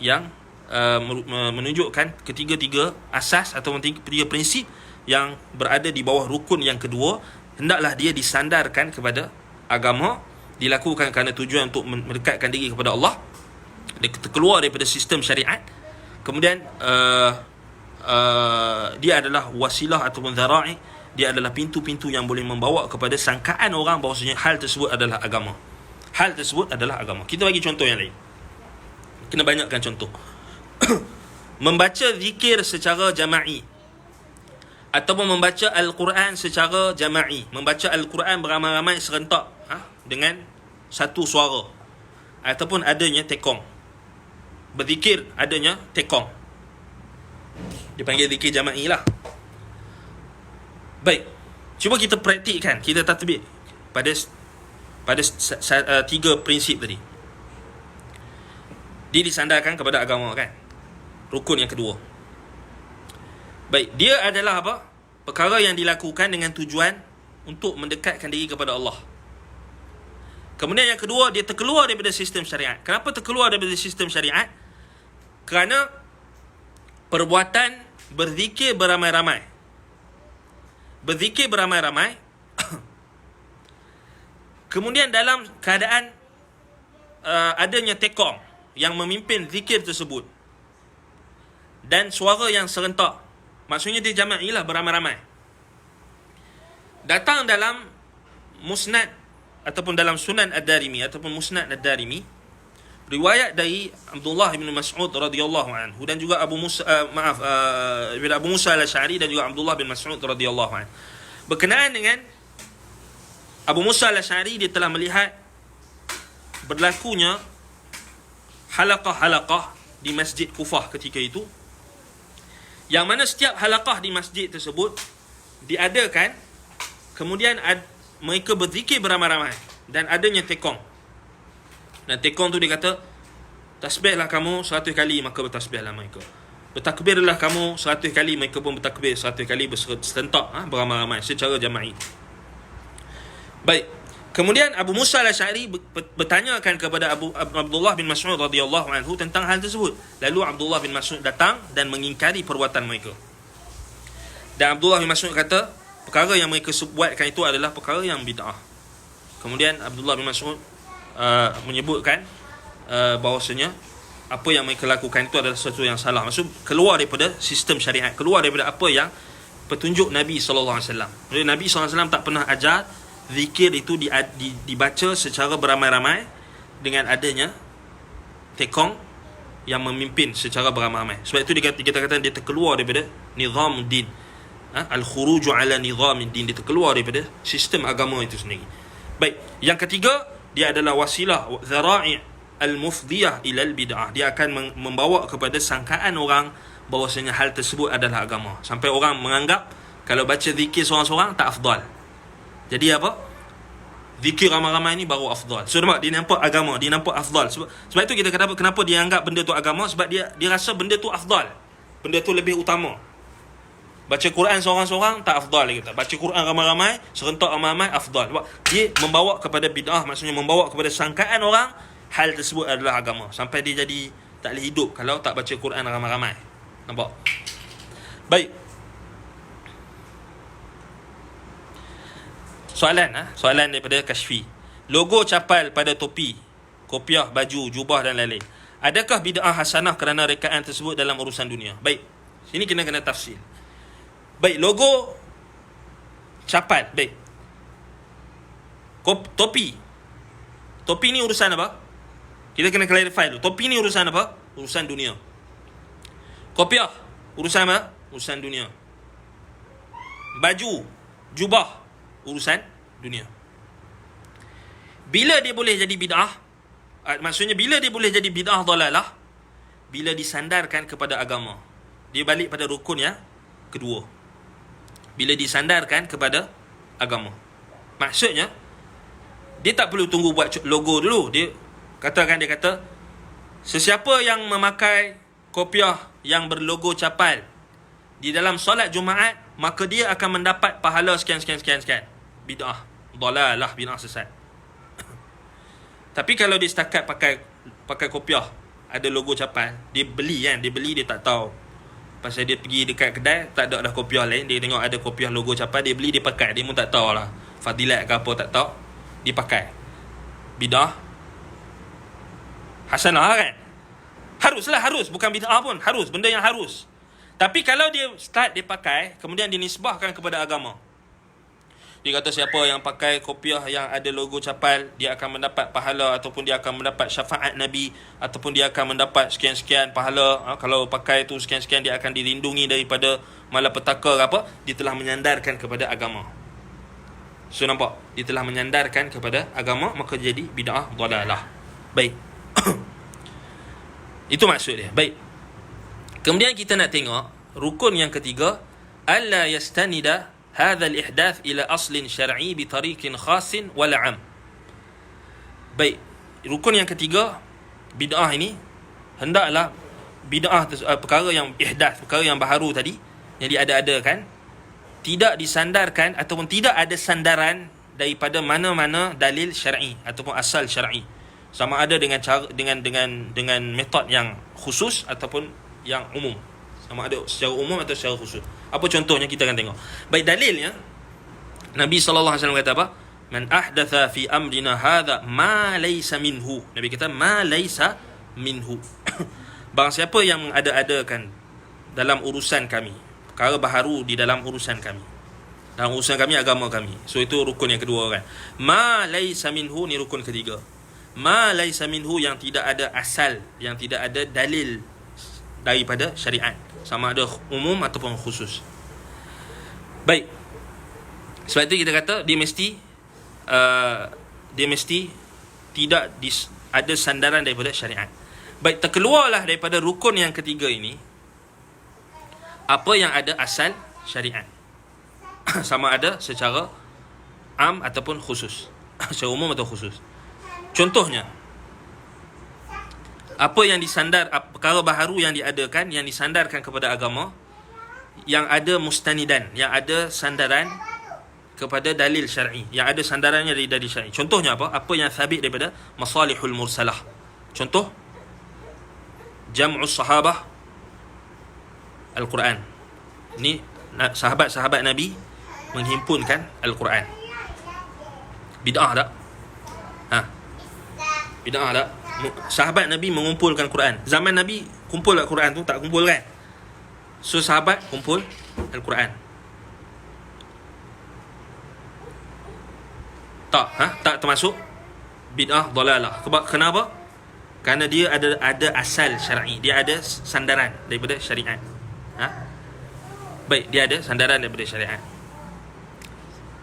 yang menunjukkan ketiga-tiga asas atau ketiga prinsip yang berada di bawah rukun yang kedua, hendaklah dia disandarkan kepada agama, dilakukan kerana tujuan untuk mendekatkan diri kepada Allah, dia keluar daripada sistem syariat. Kemudian dia adalah wasilah ataupun dhara'i, dia adalah pintu-pintu yang boleh membawa kepada sangkaan orang bahawasanya hal tersebut adalah agama. Kita bagi contoh yang lain. Kena banyakkan contoh. Membaca zikir secara jama'i ataupun membaca Al-Quran secara jama'i, membaca Al-Quran beramai-ramai serentak dengan satu suara, ataupun adanya tekong. Berzikir adanya tekong, dipanggil zikir jama'i lah. Baik, cuba kita praktikkan, kita tatbik pada tiga prinsip tadi. Dia disandarkan kepada agama kan, rukun yang kedua. Baik, dia adalah apa? Perkara yang dilakukan dengan tujuan untuk mendekatkan diri kepada Allah. Kemudian yang kedua, dia terkeluar daripada sistem syariat. Kenapa terkeluar daripada sistem syariat? Kerana perbuatan berzikir beramai-ramai. Kemudian dalam keadaan adanya tekong yang memimpin zikir tersebut dan suara yang serentak, maksudnya dia jama'i lah, beramai-ramai. Datang dalam musnad ataupun dalam sunan ad-Darimi ataupun musnad ad-Darimi, riwayat dari Abdullah bin Mas'ud radhiyallahu anhu dan juga Abu Musa al-Asy'ari dan juga Abdullah bin Mas'ud radhiyallahu anhu. Berkenaan dengan Abu Musa al-Asy'ari, dia telah melihat berlakunya halaqah-halaqah di Masjid Kufah ketika itu, yang mana setiap halaqah di masjid tersebut diadakan, kemudian mereka berzikir beramai-ramai dan adanya tekong. Dan tekong tu dia kata, tasbihlah kamu 100 kali, maka bertasbihlah mereka. Bertakbirlah kamu 100 kali, mereka pun bertakbir 100 kali berserentak, beramai-ramai secara jama'i. Baik, kemudian Abu Musa al-Asy'ari bertanyakan kepada Abdullah bin Mas'ud radhiyallahu anhu tentang hal tersebut. Lalu Abdullah bin Mas'ud datang dan mengingkari perbuatan mereka. Dan Abdullah bin Mas'ud kata, perkara yang mereka buatkan itu adalah perkara yang bid'ah. Kemudian Abdullah bin Mas'ud menyebutkan bahawasanya apa yang mereka lakukan itu adalah sesuatu yang salah. Maksud keluar daripada sistem syariat, keluar daripada apa yang petunjuk Nabi SAW. Jadi Nabi SAW tak pernah ajar zikir itu dibaca secara beramai-ramai dengan adanya tekong yang memimpin secara beramai-ramai. Sebab itu kita kata dia terkeluar daripada nizam din, al-khuruju ala nizam din, dia terkeluar daripada sistem agama itu sendiri. Baik, yang ketiga, dia adalah wasilah dhara'i al-mufdiyah ilal bid'ah. Dia akan membawa kepada sangkaan orang bahawasanya hal tersebut adalah agama, sampai orang menganggap Kalau baca zikir seorang-seorang tak afdal. Jadi apa? Zikir ramai-ramai ni baru afdal. So nampak, dia nampak agama, dia nampak afdal. Sebab itu kita kenapa dia anggap benda tu agama, sebab dia rasa benda tu afdal. Benda tu lebih utama. Baca Quran seorang-seorang tak afdal dia kata. Baca Quran ramai-ramai, serentak ramai-ramai afdal. Sebab dia membawa kepada bid'ah, maksudnya membawa kepada sangkaan orang hal tersebut adalah agama. Sampai dia jadi tak boleh hidup kalau tak baca Quran ramai-ramai. Nampak? Baik. Soalan daripada Kashfi. Logo capal pada topi, kopiah, baju, jubah dan lain-lain. Adakah bid'ah hasanah kerana rekaan tersebut dalam urusan dunia? Baik. Sini kena tafsir. Baik, logo capal. Baik. Topi. Topi ni urusan apa? Kita kena clarify dulu. Topi ni urusan apa? Urusan dunia. Kopiah urusan apa? Urusan dunia. Baju, jubah urusan dunia. Bila dia boleh jadi bid'ah? Maksudnya bila dia boleh jadi bid'ah dalalah? Bila disandarkan kepada agama. Dia balik pada rukun yang kedua. Bila disandarkan kepada agama. Maksudnya dia tak perlu tunggu buat logo dulu. Dia kata sesiapa yang memakai kopiah yang berlogo capal di dalam solat Jumaat, maka dia akan mendapat pahala sekian. Bid'ah dalalah, bid'ah sesat. Tapi kalau dia setakat pakai kopiah ada logo capal, dia beli dia tak tahu. Pasal dia pergi dekat kedai tak ada dah kopiah lain, dia tengok ada kopiah logo capal, dia beli, dia pakai, dia pun tak tahulah fadilat ke apa, tak tahu, dia pakai. Bid'ah hasanah kan? Harus, bukan bid'ah pun, harus, benda yang harus. Tapi kalau dia start dia pakai, kemudian dinisbahkan kepada agama. Dia kata siapa yang pakai kopiah yang ada logo capal, dia akan mendapat pahala, ataupun dia akan mendapat syafaat Nabi, ataupun dia akan mendapat sekian-sekian pahala. Kalau pakai tu sekian-sekian, dia akan dilindungi daripada malapetaka apa. Dia telah menyandarkan kepada agama. So nampak, dia telah menyandarkan kepada agama, maka jadi bid'ah dalalah. Baik. Itu maksud dia. Baik. Kemudian kita nak tengok rukun yang ketiga, alla yastanida hadha al-ihdath ila aslin syar'i bi tariqin khasin wala 'am. Baik, rukun yang ketiga, bid'ah ini hendaklah bid'ah perkara yang ihdath, perkara yang baharu tadi yang diada-adakan, tidak disandarkan ataupun tidak ada sandaran daripada mana-mana dalil syar'i ataupun asal syar'i. Sama ada dengan cara dengan metod yang khusus ataupun yang umum. Sama ada secara umum atau secara khusus. Apa contohnya kita akan tengok. Baik, dalilnya Nabi sallallahu alaihi wasallam kata apa? Man ahdatha fi amrina hadha ma laysa minhu. Nabi kata ma laysa minhu. Barang siapa yang mengada-adakan dalam urusan kami, perkara baharu di dalam urusan kami, dalam urusan kami, agama kami. So itu rukun yang kedua kan. Ma laysa minhu ni rukun ketiga. Ma laysa minhu yang tidak ada asal, yang tidak ada dalil daripada syariat, sama ada umum ataupun khusus. Baik. Sebab itu kita kata dia mesti tidak ada sandaran daripada syariat. Baik, terkeluarlah daripada rukun yang ketiga ini apa yang ada asal syariat. Sama ada secara am ataupun khusus. Secara umum atau khusus. Contohnya, apa yang disandar, perkara baharu yang diadakan, yang disandarkan kepada agama, yang ada mustanidan, yang ada sandaran kepada dalil syar'i, yang ada sandarannya dari dalil syar'i. Contohnya apa? Apa yang sabit daripada masalihul mursalah. Contoh, jam'us sahabah Al-Quran. Ni sahabat-sahabat Nabi menghimpunkan Al-Quran. Bid'ah tak? Bid'ah tak? Sahabat Nabi mengumpulkan Quran. Zaman Nabi kumpul Al-Quran tu tak kumpul kan? So sahabat kumpul Al-Quran. Tak termasuk bid'ah dalalah. Kenapa? Kerana dia ada asal syar'i, dia ada sandaran daripada syariat. Baik, dia ada sandaran daripada syariat.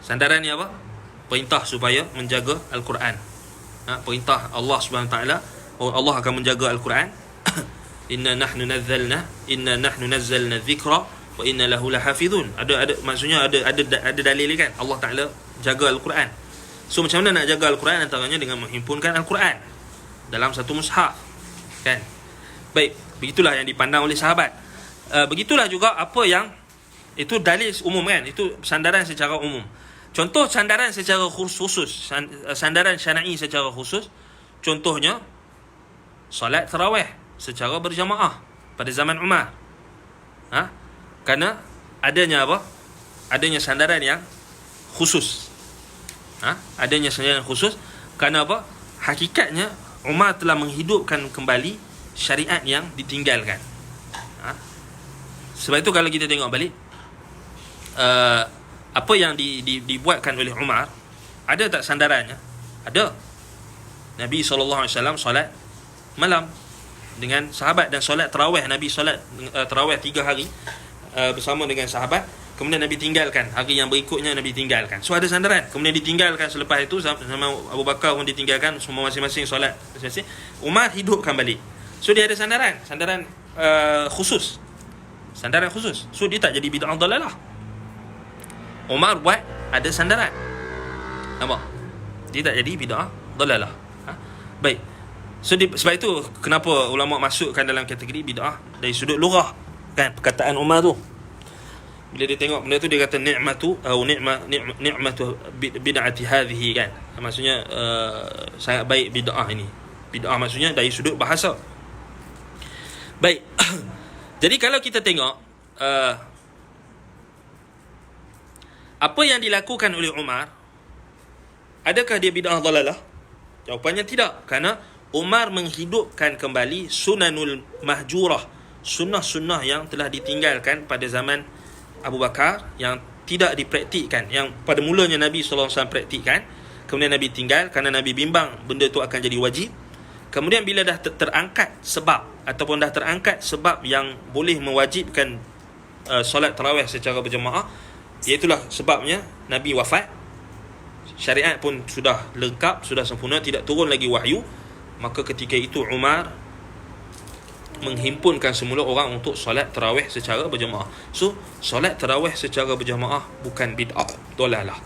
Sandaran ni apa? Perintah supaya menjaga Al-Quran. Perintah Allah Subhanahu Wa Taala, Allah akan menjaga Al-Quran. Inna nahnu nazzalna dhikra wa inna lahu lahafizun. Ada maksudnya ada dalil kan Allah Taala jaga Al-Quran. So macam mana nak jaga Al-Quran? Antaranya dengan menghimpunkan Al-Quran dalam satu mushaf, kan? Baik, begitulah yang dipandang oleh sahabat. Begitulah juga apa yang itu dalil umum, kan? Itu sandaran secara umum. Contoh sandaran secara khusus, sandaran syar'i secara khusus, contohnya solat tarawih secara berjamaah pada zaman Umar. Kerana adanya apa? Adanya sandaran yang khusus. Adanya sandaran khusus kerana apa? Hakikatnya Umar telah menghidupkan kembali syariat yang ditinggalkan. Sebab itu kalau kita tengok balik, apa yang dibuatkan oleh Umar, ada tak sandarannya? Ada. Nabi SAW solat malam dengan sahabat, dan solat tarawih, Nabi solat tarawih 3 hari bersama dengan sahabat. Kemudian Nabi tinggalkan, hari yang berikutnya Nabi tinggalkan. So ada sandaran. Kemudian ditinggalkan selepas itu, sama Abu Bakar pun ditinggalkan, semua masing-masing solat masing-masing. Umar hidupkan balik. So dia ada sandaran khusus. Sandaran khusus. So dia tak jadi bid'ah dalalah. Umar buat ada sandaran. Nampak? Dia tak jadi bid'ah dalalah. Baik. So sebab itu kenapa ulama masukkan dalam kategori bid'ah dari sudut lughah, kan, perkataan Umar tu. Bila dia tengok benda tu, dia kata ni'matu atau ni'matu bid'ati hadhihi, kan. Maksudnya sangat baik bid'ah ini. Bid'ah maksudnya dari sudut bahasa. Baik. Jadi kalau kita tengok apa yang dilakukan oleh Umar, adakah dia bid'ah dalalah? Jawapannya tidak, kerana Umar menghidupkan kembali sunanul mahjurah, sunnah-sunnah yang telah ditinggalkan pada zaman Abu Bakar, yang tidak dipraktikkan, yang pada mulanya Nabi SAW praktikkan, kemudian Nabi tinggal kerana Nabi bimbang benda tu akan jadi wajib. Kemudian bila dah terangkat sebab, ataupun dah terangkat sebab yang boleh mewajibkan solat tarawih secara berjemaah, iaitulah sebabnya Nabi wafat, syariat pun sudah lengkap, sudah sempurna, tidak turun lagi wahyu, maka ketika itu Umar menghimpunkan semula orang untuk solat tarawih secara berjemaah. So solat tarawih secara berjemaah bukan bid'ah dalalah,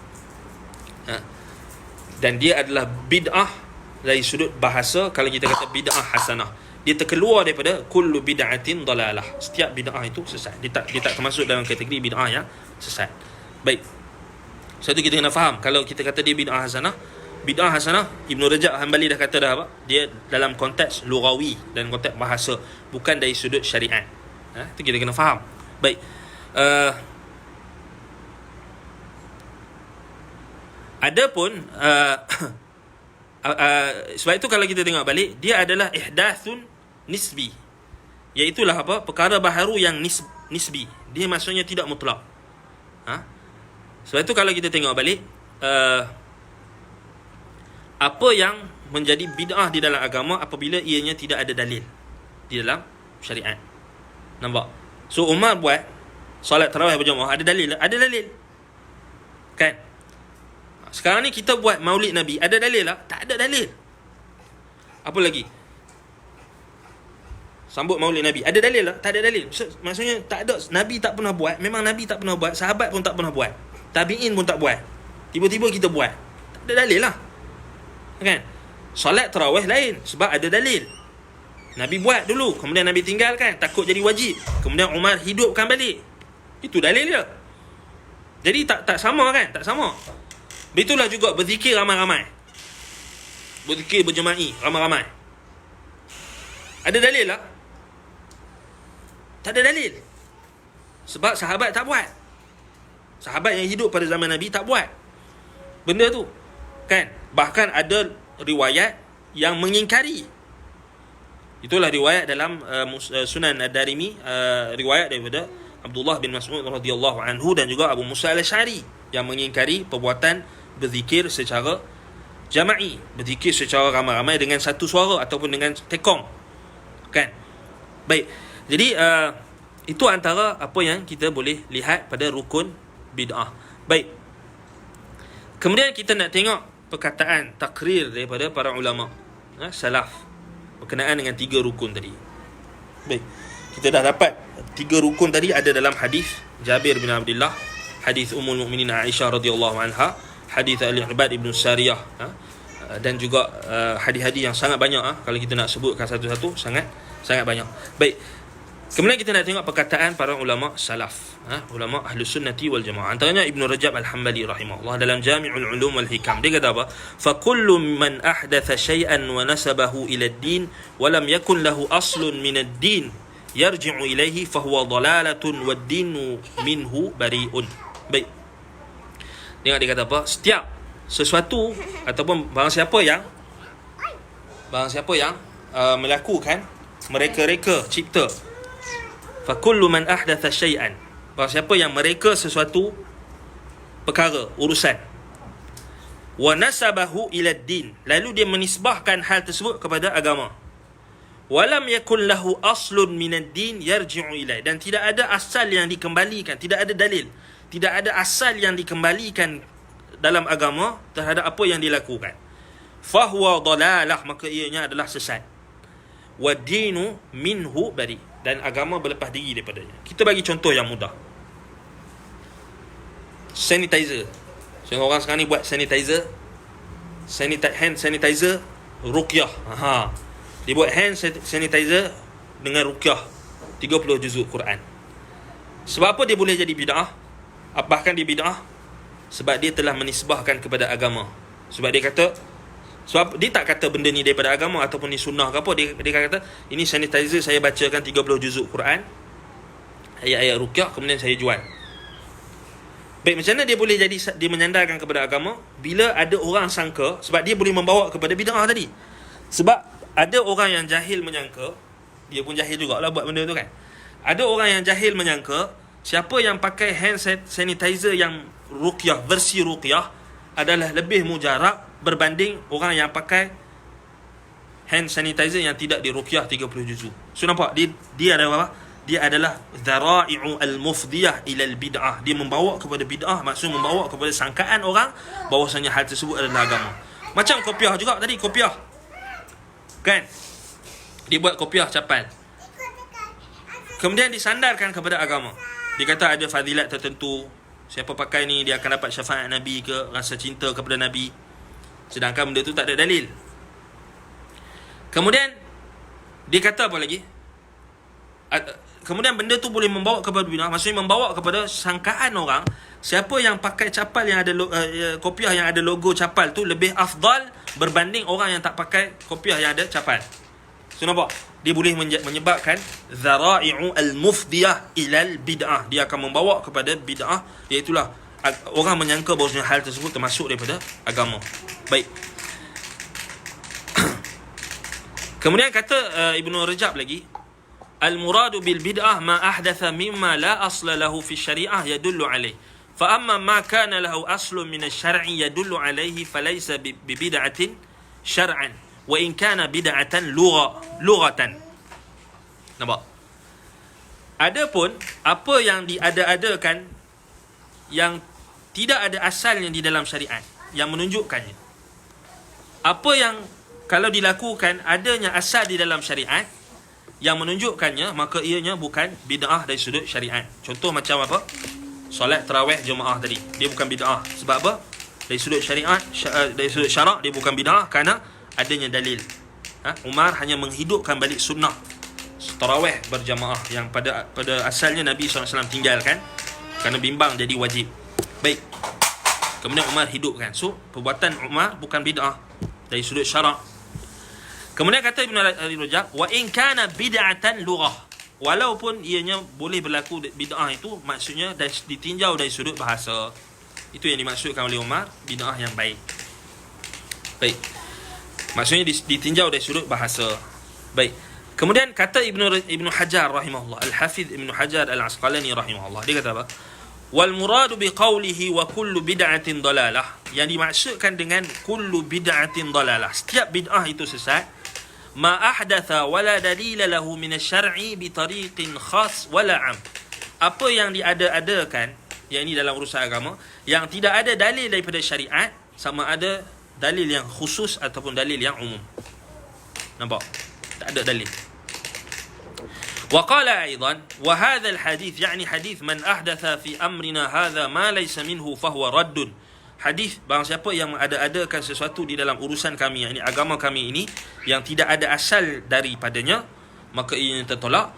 dan dia adalah bid'ah dari sudut bahasa. Kalau kita kata bid'ah hasanah, dia terkeluar daripada kullu bid'atin dalalah. Setiap bid'ah itu sesat. Dia tak termasuk dalam kategori bid'ah yang sesat. Baik. Satu kita kena faham, kalau kita kata dia bid'ah hasanah, bid'ah hasanah, Ibn Rajab Hanbali dah kata dah apa? Dia dalam konteks lughawi, dan konteks bahasa, bukan dari sudut syariat. Itu kita kena faham. Baik. Adapun sebab itu kalau kita tengok balik, dia adalah ihdathun nisbi, iaitulah apa? Perkara baharu yang nisbi. Dia maksudnya tidak mutlak. Sebab itu kalau kita tengok balik, apa yang menjadi bid'ah di dalam agama apabila ianya tidak ada dalil di dalam syariat. Nampak? So Umar buat solat tarawih berjamaah, ada dalil? Ada dalil, kan? Sekarang ni kita buat maulid Nabi, ada dalil lah? Tak ada dalil. Apa lagi? Sambut maulid Nabi, ada dalil lah? Tak ada dalil. Maksudnya tak ada, Nabi tak pernah buat, memang Nabi tak pernah buat, sahabat pun tak pernah buat, tabi'in pun tak buat, tiba-tiba kita buat. Tak ada dalil lah, kan? Solat tarawih lain, sebab ada dalil. Nabi buat dulu, kemudian Nabi tinggalkan, takut jadi wajib, kemudian Umar hidupkan balik. Itu dalil dia. Jadi tak sama, kan? Tak sama. Itulah juga berzikir ramai-ramai, berzikir berjema'i ramai-ramai. Ada dalil lah? Tak ada dalil. Sebab sahabat tak buat. Sahabat yang hidup pada zaman Nabi tak buat benda tu, kan? Bahkan ada riwayat yang mengingkari. Itulah riwayat dalam Sunan Ad-Darimi, riwayat daripada Abdullah bin Mas'ud radhiyallahu anhu dan juga Abu Musa al-Asy'ari, yang mengingkari perbuatan berzikir secara jama'i, berzikir secara ramai-ramai dengan satu suara ataupun dengan tekong, kan? Baik. Jadi itu antara apa yang kita boleh lihat pada rukun bid'ah. Baik. Kemudian kita nak tengok perkataan takrir daripada para ulama salaf berkenaan dengan 3 rukun tadi. Baik. Kita dah dapat 3 rukun tadi ada dalam hadis Jabir bin Abdullah, hadis Ummul Mukminin Aisyah radhiyallahu anha, hadis Al-Irbad ibn Sariyah, dan juga hadis-hadis yang sangat banyak. Kalau kita nak sebutkan satu-satu, sangat banyak. Baik. Kemudian kita nak tengok perkataan para ulama salaf, ulama Ahlus Sunnati wal Jamaah. Antaranya Ibn Rajab Al-Hanbali rahimahullah dalam Jami'ul Ulum wal Hikam, dia kata apa? Fa kullu man ahdatha shay'an wa nasabahu ila ad-din wa lam yakun lahu aslun min ad-din yarji'u ilayhi fa huwa dhalalatun wad-dinu minhu bari'un. Baik. Tengok dia kata apa? Setiap sesuatu ataupun barang siapa yang melakukan mereka-reka cipta, fa kullu man ahdatha syai'an, barang siapa yang mereka sesuatu perkara, urusan, wa nasabahu ila din, lalu dia menisbahkan hal tersebut kepada agama, walam yakun lahu aslun minad din yarji'u ilai, dan tidak ada asal yang dikembalikan, tidak ada dalil, tidak ada asal yang dikembalikan dalam agama terhadap apa yang dilakukan, fahuwa dalalah, maka ianya adalah sesat, wa dinu minhu bari, dan agama berlepas diri daripadanya. Kita bagi contoh yang mudah. Sanitizer. Semua orang sekarang ni buat sanitizer, hand sanitizer ruqyah. Dia buat hand sanitizer dengan ruqyah 30 juzuk Quran. Sebab apa dia boleh jadi bid'ah? Bahkan dia bid'ah sebab dia telah menisbahkan kepada agama. Sebab dia kata, sebab dia tak kata benda ni daripada agama ataupun ni sunnah ke apa. Dia kata, ini sanitizer saya bacakan 30 juzuk Quran, ayat-ayat ruqyah, kemudian saya jual. Baik, macam mana dia boleh jadi dia menyandarkan kepada agama bila ada orang sangka, sebab dia boleh membawa kepada bid'ah tadi. Sebab ada orang yang jahil menyangka, dia pun jahil jugalah buat benda tu kan. Ada orang yang jahil menyangka siapa yang pakai hand sanitizer yang ruqyah, versi ruqyah, adalah lebih mujarab berbanding orang yang pakai hand sanitizer yang tidak diruqyah 30 juzuk. So nampak, dia adalah apa? Dia adalah dhara'i'u al-mufdiyah ila al-bid'ah. Dia membawa kepada bid'ah, maksudnya membawa kepada sangkaan orang bahawasanya hal tersebut adalah agama. Macam kopiah juga tadi, kopiah kan, dia buat kopiah capal, kemudian disandarkan kepada agama. Dia kata ada fadilat tertentu, siapa pakai ni dia akan dapat syafaat Nabi ke, rasa cinta kepada Nabi, sedangkan benda tu tak ada dalil. Kemudian dia kata apa lagi? Kemudian benda tu boleh membawa kepada bid'ah, maksudnya membawa kepada sangkaan orang siapa yang pakai capal yang ada kopiah yang ada logo capal tu lebih afdal berbanding orang yang tak pakai kopiah yang ada capal. So nampak, dia boleh menyebabkan dhara'i'u al-mufdiyah ilal bid'ah. Dia akan membawa kepada bid'ah, iaitulah orang menyangka bahawa hal tersebut termasuk daripada agama. Baik. Kemudian kata Ibn Rajab lagi, al-muradu bil bid'ah ma ahdatha mimma la asla lahu fi syari'ah yadullu alaih. Fa amma ma kana lahu aslun min asy-syar'i yadullu alaihi falaysa bi bid'atin syar'an wa in kana bid'atan lughatan. Nampak? Adapun apa yang diada-adakan yang tidak ada asalnya di dalam syariat yang menunjukkannya, apa yang kalau dilakukan adanya asal di dalam syariat yang menunjukkannya, maka ianya bukan bid'ah dari sudut syariat. Contoh macam apa? Solat tarawih jemaah tadi, dia bukan bid'ah. Sebab apa? Dari sudut syariat, dari sudut syarak dia bukan bid'ah kerana adanya dalil. Umar hanya menghidupkan balik sunnah tarawih berjamaah yang pada asalnya Nabi SAW tinggalkan kerana bimbang jadi wajib. Baik. Kemudian Umar hidupkan. So perbuatan Umar bukan bid'ah dari sudut syarak. Kemudian kata Ibn Rajab, wa in kana bid'atan lughah, walaupun ianya boleh berlaku bid'ah itu, maksudnya ditinjau dari sudut bahasa. Itu yang dimaksudkan oleh Umar, bid'ah yang baik. Baik. Maksudnya ditinjau dari sudut bahasa. Baik. Kemudian kata Ibn Hajar rahimahullah, Al-Hafidh Ibn Hajar Al-Asqalani rahimahullah, dia kata apa? Wal muradu biqaulihi wa kullu bid'atin dalalah, yang dimaksudkan dengan kullu bid'atin dalalah, setiap bid'ah itu sesat, ma ahdatha wala dalila lahu min asy-syar'i bi tariqin khas wala 'am, apa yang diada-adakan, yang ini dalam urusan agama, yang tidak ada dalil daripada syariat, sama ada dalil yang khusus ataupun dalil yang umum. Nampak? Tak ada dalil. وقال أيضا وهذا الحديث يعني حديث من أحدث في أمرنا هذا ما ليس منه فهو رد. Hadis barang siapa yang mengada-adakan sesuatu di dalam urusan kami, yakni agama kami ini, yang tidak ada asal daripadanya, maka ia tertolak.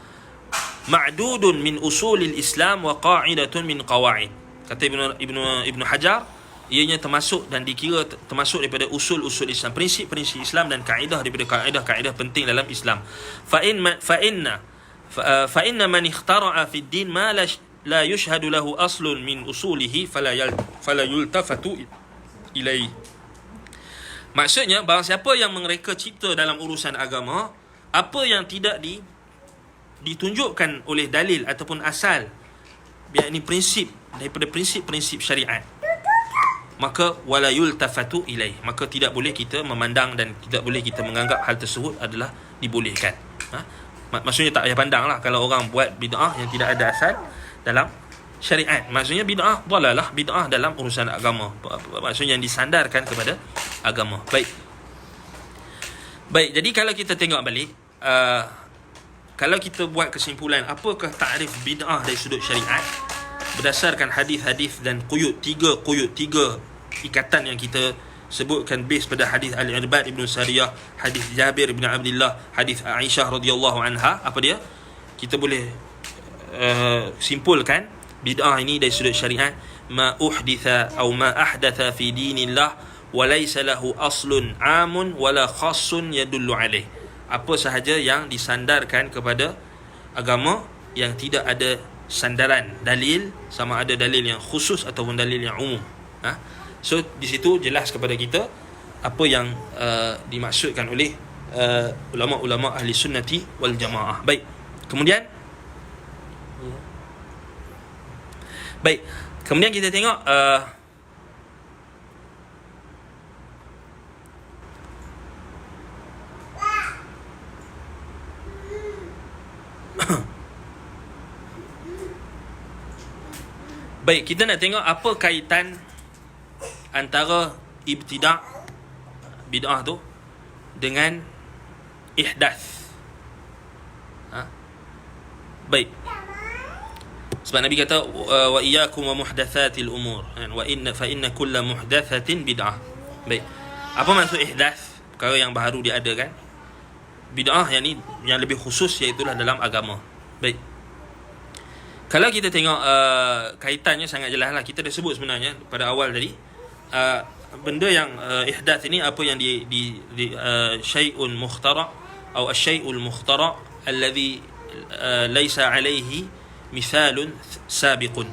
Ma'dudun min usulil Islam wa qa'idatun min qawaid. Kata Ibnu Hajar, ianya termasuk dan dikira termasuk daripada usul-usul Islam, prinsip-prinsip Islam dan kaedah daripada kaedah-kaedah penting dalam Islam. Fa inna man ikhtara'a fi ad-din ma la yushhadu lahu aslun min usulihi fala yultafatu ilaihi. Maksudnya, barang siapa yang mereka cipta dalam urusan agama apa yang tidak ditunjukkan oleh dalil ataupun asal, yakni prinsip daripada prinsip-prinsip syariat, maka wala yultafatu ilaihi, maka tidak boleh kita memandang dan tidak boleh kita menganggap hal tersebut adalah dibolehkan. Maksudnya tak payah pandang lah kalau orang buat bid'ah yang tidak ada asal dalam syariat. Maksudnya bid'ah dalalah, bid'ah dalam urusan agama, maksudnya yang disandarkan kepada agama. Baik, jadi kalau kita tengok balik, kalau kita buat kesimpulan apakah takrif bid'ah dari sudut syariat berdasarkan hadis-hadis dan tiga ikatan yang kita sebutkan base pada hadis Al-Irbad Ibn Sariyah, hadis Jabir bin Abdullah, hadis Aisyah radhiyallahu anha, apa dia? Kita boleh simpulkan bid'ah ini dari sudut syariat ma uhditha atau ma ahdatha fi dinillah wa laysa lahu aslun amun wala khassun yadullu alaih. Apa sahaja yang disandarkan kepada agama yang tidak ada sandaran dalil, sama ada dalil yang khusus ataupun dalil yang umum. So di situ jelas kepada kita apa yang dimaksudkan oleh ulama-ulama ahli sunnati wal jamaah. Kemudian kita tengok kita nak tengok apa kaitan antara ibtida' bid'ah tu dengan ihdath. Sebab Nabi kata wa iyyakum wa muhdatsatil umur, fa inna kulla muhdatsatin bid'ah. Apa maksud ihdath? Perkara yang baru diadakan. Bid'ah yang lebih khusus iaitu dalam agama. Kalau kita tengok kaitannya sangat jelas lah. Kita dah sebut sebenarnya pada awal tadi, benda yang ihdath ini apa yang syai'un mukhtara' atau asy-syai'ul mukhtara' alladhi laysa alaihi mithalun sabiqun,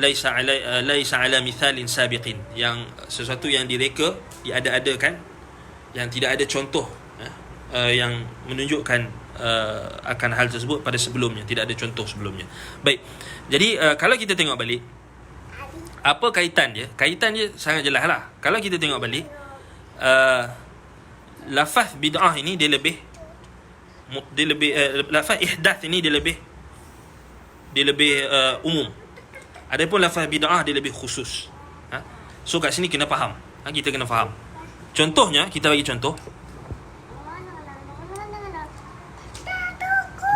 laysa ala mithalin sabiqin, yang sesuatu yang direka, diada-adakan, yang tidak ada contoh yang menunjukkan akan hal tersebut pada sebelumnya, tidak ada contoh sebelumnya. Jadi kalau kita tengok balik apa kaitan dia? Kaitan dia sangat jelas lah. Kalau kita tengok balik lafaz bid'ah ini dia lebih lafaz ihdath ini dia lebih umum. Adapun lafaz bid'ah dia lebih khusus. So kat sini kena faham. Kita kena faham. Contohnya, kita bagi contoh.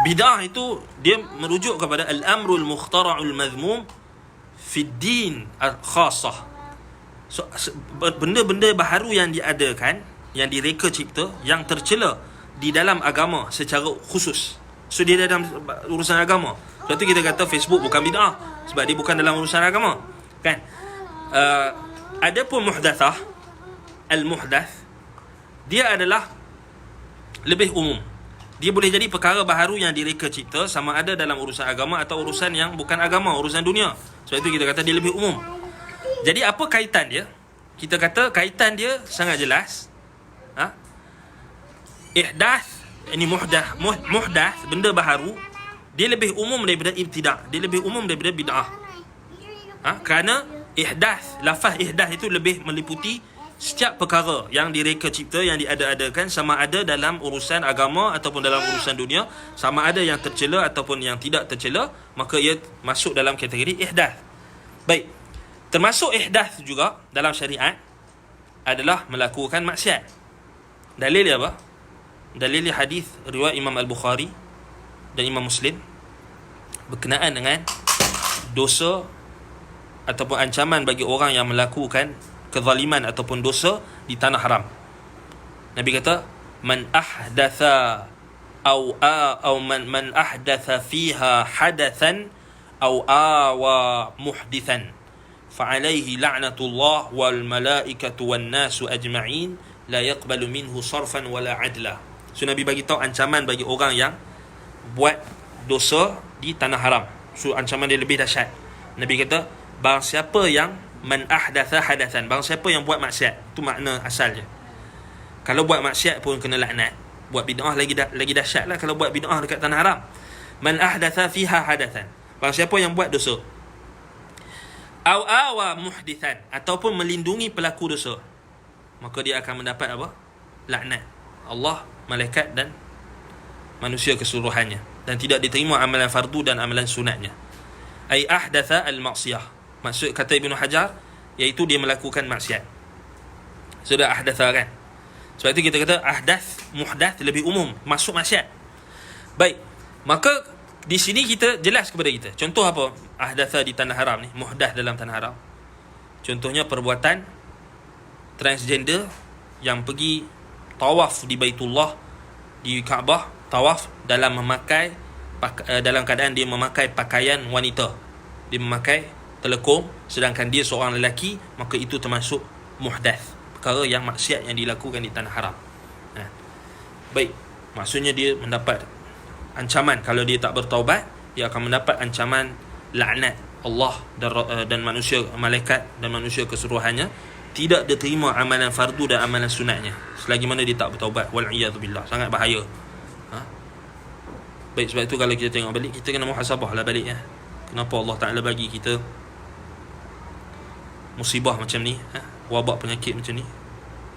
Bid'ah itu dia merujuk kepada al-amrul mukhtara'ul madhmum fi din al-khassah. So benda-benda baharu yang diadakan, yang direka cipta, yang tercela di dalam agama secara khusus. So dia dalam urusan agama. Sebab tu kita kata Facebook bukan bid'ah, sebab dia bukan dalam urusan agama, kan? Adapun muhdathah, al-muhdath, dia adalah lebih umum. Dia boleh jadi perkara baharu yang direka cipta, sama ada dalam urusan agama atau urusan yang bukan agama, urusan dunia. Sebab itu kita kata dia lebih umum. Jadi apa kaitan dia? Kita kata kaitan dia sangat jelas. Ihdath, ini muhdath, benda baharu, dia lebih umum daripada ibtida', dia lebih umum daripada bid'ah. Kerana ihdath, lafaz ihdath itu lebih meliputi setiap perkara yang direka cipta, yang diada-adakan, sama ada dalam urusan agama ataupun dalam urusan dunia, sama ada yang tercela ataupun yang tidak tercela, maka ia masuk dalam kategori ihdath. Termasuk ihdath juga dalam syariat adalah melakukan maksiat. Dalil apa? Dalil hadis riwayat Imam Al-Bukhari dan Imam Muslim berkenaan dengan dosa ataupun ancaman bagi orang yang melakukan kezaliman ataupun dosa di tanah haram. Nabi kata, man ahdatha au man ahdatha fiha hadathan au awa muhdithan fa'alaihi la'natullah wal malaikatu wan nasu ajma'in la yaqbalu minhu sarfan wala adla. So Nabi bagi tahu ancaman bagi orang yang buat dosa di tanah haram. So ancaman dia lebih dahsyat. Nabi kata, barang siapa yang man ahdatha hadathan, barang siapa yang buat maksiat, itu makna asalnya. Kalau buat maksiat pun kena laknat. Buat bid'ah lagi dahsyat lah kalau buat bid'ah dekat tanah haram. Man ahdatha fiha hadathan, barang siapa yang buat dosa. Au awa muhdithan, ataupun melindungi pelaku dosa, maka dia akan mendapat apa? Laknat Allah, malaikat dan manusia keseluruhannya, dan tidak diterima amalan fardu dan amalan sunatnya. Ai ahdatha al-ma'siyah, maksud kata Ibnu Hajar iaitu dia melakukan maksiat. Sudah ahdatha kan. Sebab itu kita kata ahdath, muhdath lebih umum, masuk maksiat. Baik, maka di sini kita jelas kepada kita. Contoh apa ahdatha di tanah haram ni, muhdath dalam tanah haram? Contohnya perbuatan transgender yang pergi tawaf di Baitullah, di Kaabah, tawaf dalam memakai dalam keadaan dia memakai pakaian wanita. Dia memakai telekom sedangkan dia seorang lelaki, maka itu termasuk muhdath, perkara yang maksiat yang dilakukan di tanah haram. Baik, maksudnya dia mendapat ancaman. Kalau dia tak bertaubat, dia akan mendapat ancaman laknat Allah dan manusia, malaikat dan manusia keseluruhannya. Tidak diterima amalan fardu dan amalan sunatnya selagi mana dia tak bertaubat. Wal'iyadzubillah, sangat bahaya. Baik, sebab itu kalau kita tengok balik, kita kena muhasabah lah balik. Kenapa Allah Ta'ala bagi kita musibah macam ni, wabak penyakit macam ni?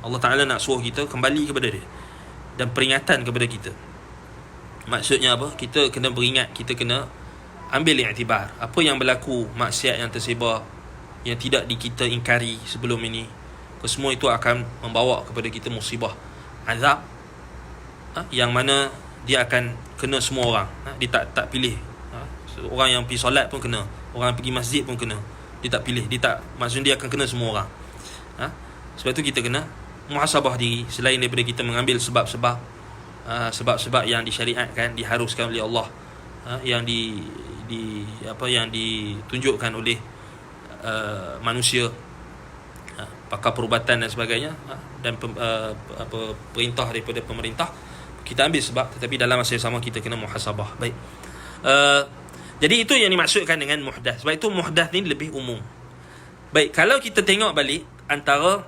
Allah Ta'ala nak suruh kita kembali kepada dia dan peringatan kepada kita. Maksudnya apa? Kita kena beringat, kita kena ambil iktibar apa yang berlaku, maksiat yang tersebar yang tidak kita ingkari sebelum ini. Kesemua itu akan membawa kepada kita musibah, azab, yang mana dia akan kena semua orang. Dia tak pilih. Orang yang pergi solat pun kena, orang yang pergi masjid pun kena. Dia tak pilih, maksudnya dia akan kena semua orang. Sebab itu kita kena muhasabah diri, selain daripada kita mengambil sebab-sebab yang disyariatkan, diharuskan oleh Allah, yang yang ditunjukkan oleh manusia, pakar perubatan dan sebagainya, dan perintah daripada pemerintah. Kita ambil sebab, tetapi dalam masa yang sama kita kena muhasabah. Baik. Jadi itu yang dimaksudkan dengan muhdath. Sebab itu muhdath ni lebih umum. Baik, kalau kita tengok balik antara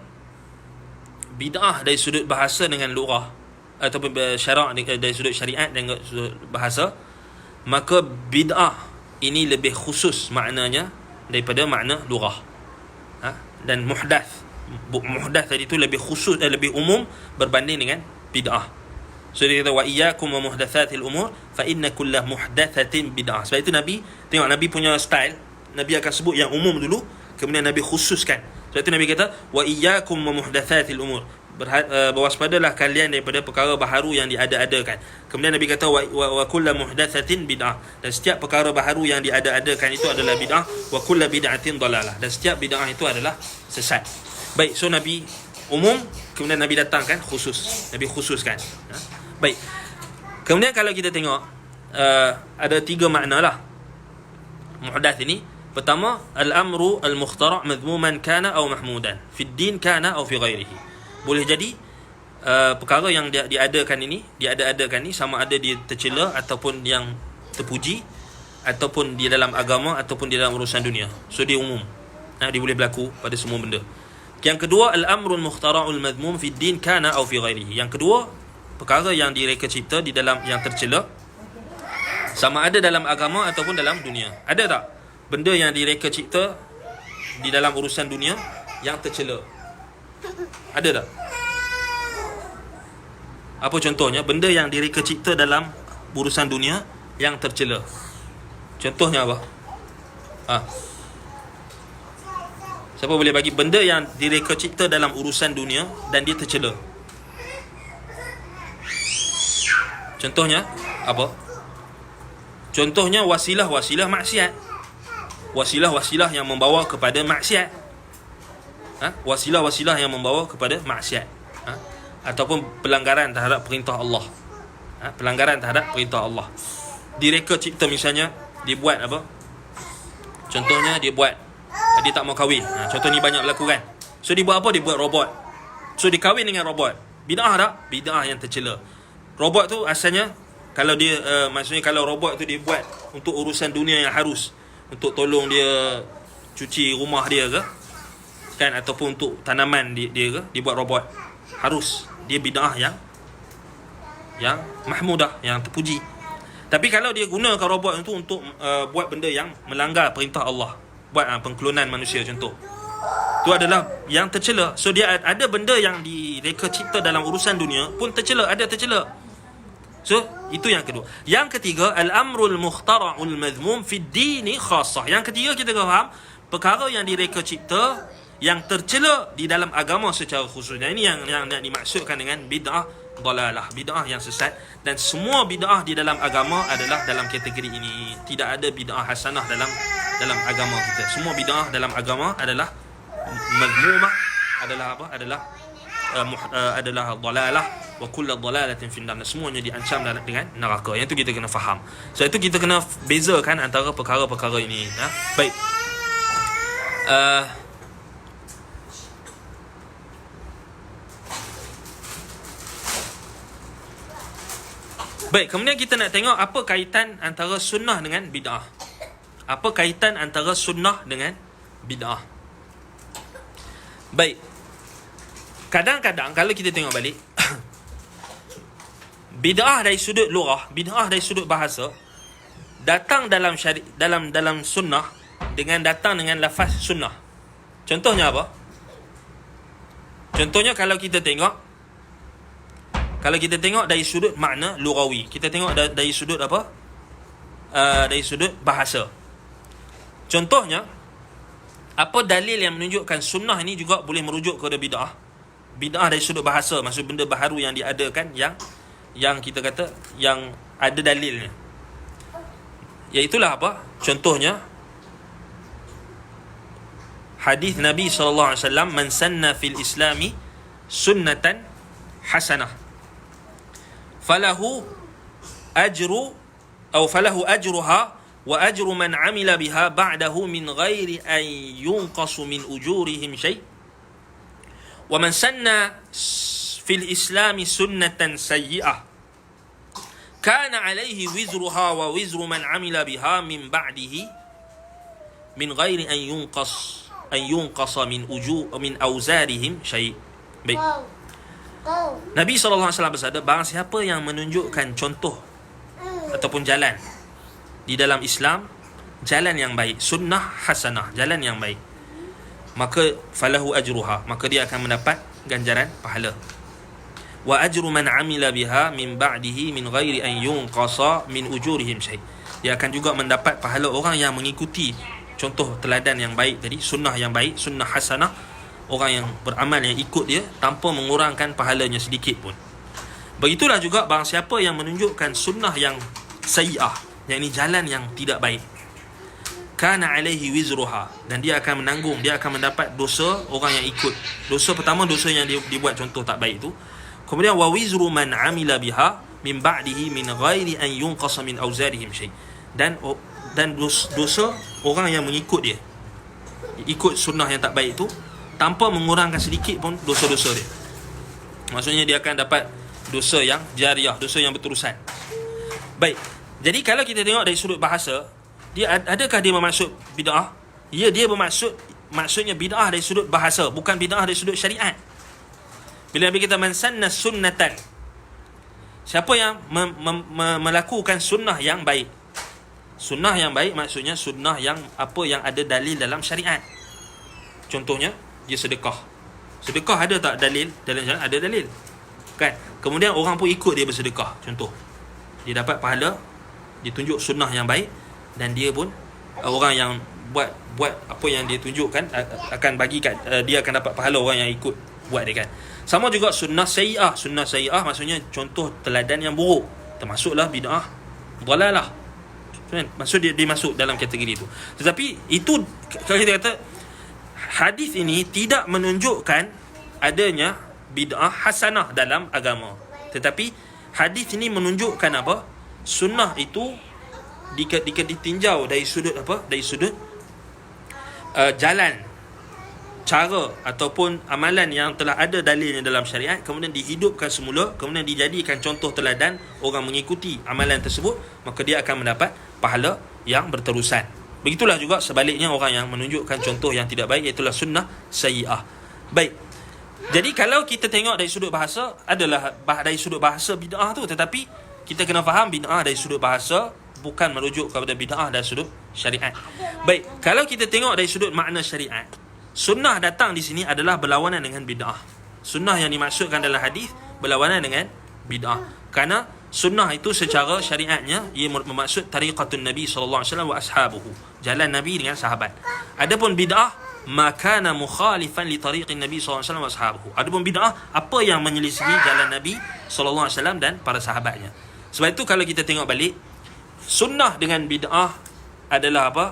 bid'ah dari sudut bahasa dengan lurah, ataupun syarak dari sudut syariat dengan sudut bahasa, maka bid'ah ini lebih khusus maknanya daripada makna lurah. Dan muhdath tadi itu lebih khusus, lebih umum berbanding dengan bid'ah. So dia kata wa iyyakum wa muhdatsatil umur fa inna kullah muhdatsatin bid'ah. Sebab itu Nabi, tengok Nabi punya style, Nabi akan sebut yang umum dulu, kemudian Nabi khususkan. Sebab itu Nabi kata wa iyyakum wa muhdatsatil umur, berwaspadalah kalian daripada perkara baharu yang diada-adakan. Kemudian Nabi kata wa kullu muhdatsatin bid'ah, dan setiap perkara baharu yang diada-adakan itu adalah bid'ah, wa kullu bid'atin dalalah, dan setiap bid'ah itu adalah sesat. Baik, so Nabi umum, kemudian Nabi datangkan khusus, Nabi khususkan. Baik. Kemudian kalau kita tengok, ada 3 makna lah muhdath ini. Pertama, al-amru al-mukhtara' madhmuman kana aw mahmudan fi ad-din kana aw fi ghairihi. Boleh jadi perkara yang diadakan ini sama ada dia tercela ataupun yang terpuji, ataupun di dalam agama ataupun di dalam urusan dunia. So dia umum. Dia boleh berlaku pada semua benda. Yang kedua, al-amru al-mukhtara'ul madhmum fi ad-din kana aw fi ghairihi. Yang kedua, perkara yang direka cipta di dalam, yang tercela, sama ada dalam agama ataupun dalam dunia. Ada tak benda yang direka cipta di dalam urusan dunia yang tercela? Ada tak? Apa contohnya benda yang direka cipta dalam urusan dunia yang tercela? Contohnya apa? Siapa boleh bagi benda yang direka cipta dalam urusan dunia dan dia tercela? Contohnya apa? Contohnya wasilah-wasilah maksiat. Wasilah-wasilah yang membawa kepada maksiat. Wasilah-wasilah yang membawa kepada maksiat. Ataupun pelanggaran terhadap perintah Allah. Pelanggaran terhadap perintah Allah. Direka cipta misalnya, dia buat apa? Contohnya dia buat, dia tak mau kahwin. Contoh ni banyak berlaku kan. So dia buat apa? Dia buat robot. So dia kahwin dengan robot. Bid'ah tak? Bid'ah yang tercela. Robot tu asalnya, kalau dia maksudnya kalau robot tu dia buat untuk urusan dunia yang harus, untuk tolong dia cuci rumah dia ke kan, ataupun untuk tanaman dia ke, dia buat robot, harus dia bid'ah yang mahmudah, yang terpuji. Tapi kalau dia gunakan robot itu untuk buat benda yang melanggar perintah Allah, buat pengklonan manusia contoh, itu adalah yang tercela. So dia ada benda yang direka cipta dalam urusan dunia pun tercela, ada tercela. So itu yang kedua. Yang ketiga, al-amrul mukhtara'ul madhmum fi dini khassah. Yang ketiga, kita faham perkara yang direka cipta yang tercela di dalam agama secara khusus. Ini yang dimaksudkan dengan bid'ah dalalah, bid'ah yang sesat. Dan semua bid'ah di dalam agama adalah dalam kategori ini. Tidak ada bid'ah hasanah dalam agama kita. Semua bid'ah dalam agama adalah madhmumah, adalah apa? Adalah dalalah, wa kullu dalalatin fi an-nar. Semuanya diancam dengan neraka. Yang itu kita kena faham. So itu kita kena bezakan antara perkara-perkara ini. Baik. Baik, kemudian kita nak tengok apa kaitan antara sunnah dengan bid'ah. Apa kaitan antara sunnah dengan bid'ah? Baik. Kadang-kadang kalau kita tengok balik bid'ah dari sudut lughah, bid'ah dari sudut bahasa datang dalam dalam sunnah datang dengan lafaz sunnah. Contohnya apa? Contohnya kalau kita tengok dari sudut makna lughawi, kita tengok dari sudut apa? Dari sudut bahasa. Contohnya, apa dalil yang menunjukkan sunnah ini juga boleh merujuk kepada bid'ah? Bid'ah dari sudut bahasa, maksud benda baharu yang diadakan, yang kita kata yang ada dalilnya. Iaitulah apa? Contohnya hadis Nabi sallallahu alaihi wasallam, man sanna fil islami sunnatan hasanah falahu ajruha wa ajru man amila biha ba'dahu min ghairi an yunqasu min ujurihim syai'. Wa man sanna fil islami sunnatan sayyi'ah kana alaihi wizruha wa wizru man amila biha min ba'dihi min ghairi an yunqasa min awzarihim syai'. Baik. Nabi SAW bersabda, barang siapa yang menunjukkan contoh ataupun jalan di dalam Islam, jalan yang baik, sunnah hasanah, jalan yang baik, maka falahu ajruha, maka dia akan mendapat ganjaran pahala. Wa ajru man amila biha min ba'dihi min ghairi an yunqasa min ujurihim syai'. Dia akan juga mendapat pahala orang yang mengikuti contoh teladan yang baik tadi, sunnah yang baik, sunnah hasanah, orang yang beramal yang ikut dia tanpa mengurangkan pahalanya sedikit pun. Begitulah juga barang siapa yang menunjukkan sunnah yang sayyi'ah, yang ini jalan yang tidak baik, kana alaihi wizruha, dan dia akan menanggung, dia akan mendapat dosa orang yang ikut. Dosa pertama, dosa yang dia buat contoh tak baik itu. Kemudian wa wizru man amila biha min ba'dihi min ghairi an yunqasa min awzarihim syai'. Dan dosa orang yang mengikut dia, ikut sunnah yang tak baik itu, tanpa mengurangkan sedikit pun dosa-dosa dia. Maksudnya dia akan dapat dosa yang jariah, dosa yang berterusan. Baik. Jadi kalau kita tengok dari sudut bahasa, adakah dia bermaksud bid'ah? Ya, dia maksudnya bid'ah dari sudut bahasa, bukan bid'ah dari sudut syariat. Bila Nabi kita man sanna sunnatan, siapa yang melakukan sunnah yang baik. Sunnah yang baik maksudnya sunnah yang apa yang ada dalil dalam syariat. Contohnya, dia sedekah. Sedekah ada tak dalil dalam syariat? Ada dalil. Kan? Kemudian orang pun ikut dia bersedekah. Contoh, dia dapat pahala, dia tunjuk sunnah yang baik, dan dia pun orang yang buat apa yang dia tunjukkan akan bagi kat dia akan dapat pahala orang yang ikut buat dia kan. Sama juga sunnah sayyi'ah. Sunnah sayyi'ah maksudnya contoh teladan yang buruk, termasuklah bid'ah dalalah. kan? Maksud dia masuk dalam kategori itu. Tetapi itu kalau kita kata hadis ini tidak menunjukkan adanya bid'ah hasanah dalam agama. Tetapi hadis ini menunjukkan apa? Sunnah itu ditinjau dari sudut apa? Dari sudut jalan, cara ataupun amalan yang telah ada dalilnya dalam syariat, kemudian dihidupkan semula, kemudian dijadikan contoh teladan, orang mengikuti amalan tersebut, maka dia akan mendapat pahala yang berterusan. Begitulah juga sebaliknya orang yang menunjukkan contoh yang tidak baik, iaitu sunnah sayyi'ah. Baik. Jadi kalau kita tengok dari sudut bahasa, adalah dari sudut bahasa bid'ah tu, tetapi kita kena faham bid'ah dari sudut bahasa, bukan merujuk kepada bid'ah dari sudut syariat. Baik, kalau kita tengok dari sudut makna syariat, sunnah datang di sini adalah berlawanan dengan bid'ah. Sunnah yang dimaksudkan dalam hadis berlawanan dengan bid'ah. Kerana sunnah itu secara syariatnya ia bermaksud tariqatun Nabi sallallahu alaihi wasallam wa ashabuhu, jalan Nabi dengan sahabat. Adapun bid'ah makana mukhalifan li tariqin Nabi sallallahu alaihi wasallam wa ashabuhu. Adapun bid'ah apa yang menyelisihi jalan Nabi sallallahu alaihi wasallam dan para sahabatnya. Sebab itu kalau kita tengok balik, sunnah dengan bid'ah adalah apa?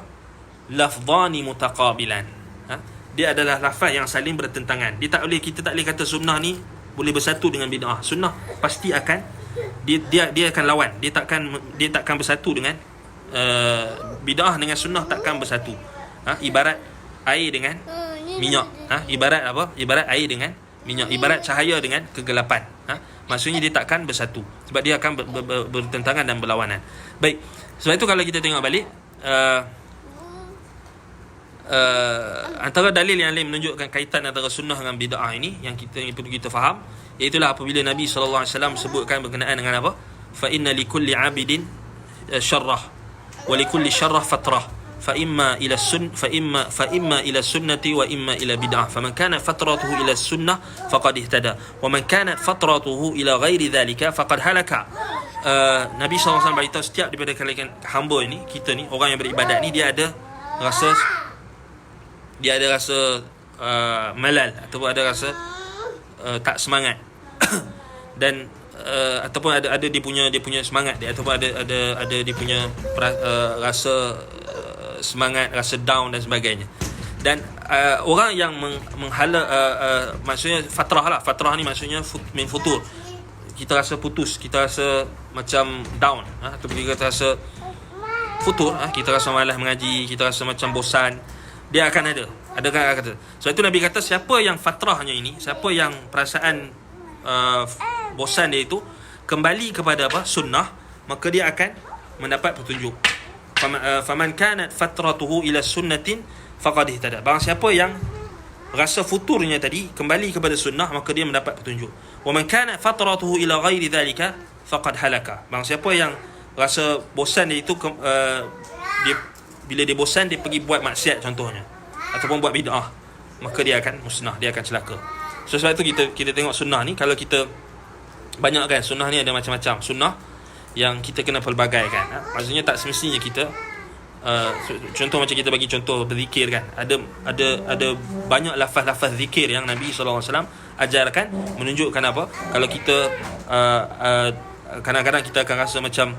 Lafdhani mutaqabilan. Dia adalah lafaz yang saling bertentangan. Kita tak boleh kata sunnah ni boleh bersatu dengan bid'ah. Sunnah pasti akan dia akan lawan. Dia takkan bersatu dengan bid'ah dengan sunnah, takkan bersatu. Ibarat air dengan minyak. Ibarat apa? Ibarat air dengan minyak. Ibarat cahaya dengan kegelapan. Maksudnya dia takkan bersatu, sebab dia akan bertentangan dan berlawanan. Baik. Sebab itu kalau kita tengok balik, antara dalil yang lain menunjukkan kaitan antara sunnah dengan bid'ah ini yang perlu kita faham, iaitulah apabila Nabi sallallahu alaihi wasallam sebutkan berkenaan dengan apa? Fa inna likulli 'abidin syarrah wa likulli syarrah fatrah fa imma ila sunnati wa imma ila bid'ah faman kana fatratuhu ila sunnah faqad ihtada wa man kanat fatratuhu ila ghairi dhalika faqad halaka. Nabi sallallahu alaihi wasallam beritahu setiap daripada kalian hamba ini, kita ni, orang yang beribadat ni, dia ada rasa malal ataupun ada rasa tak semangat dan ataupun ada dia punya semangat dia, ataupun ada dia punya rasa semangat, rasa down dan sebagainya. Dan orang yang menghala maksudnya fatrah ni maksudnya min futur, kita rasa putus, kita rasa macam down, ataupun kita rasa futur, kita rasa malas mengaji, kita rasa macam bosan, dia akan ada kata. Sebab itu Nabi kata, siapa yang fatrahnya ini, siapa yang perasaan bosan dia itu kembali kepada apa? Sunnah, maka dia akan mendapat petunjuk. Faman kanat fatratuhu ila sunnatin faqad ihtada. Barang siapa yang rasa futurnya tadi kembali kepada sunnah, maka dia mendapat petunjuk. Wa man kanat fatratuhu ila ghairi dhalika faqad halaka. Barang siapa yang rasa bosan dia itu bila dia bosan, dia pergi buat maksiat contohnya, ataupun buat bid'ah, maka dia akan musnah, dia akan celaka. So, sebab itu kita tengok sunnah ni, kalau kita banyak kan, sunnah ni ada macam-macam. Sunnah yang kita kena pelbagaikan. Maksudnya tak semestinya kita contoh macam kita bagi contoh berzikir kan. Ada banyak lafaz-lafaz zikir yang Nabi sallallahu alaihi wasallam ajarkan, menunjukkan apa? Kalau kita kadang-kadang kita akan rasa macam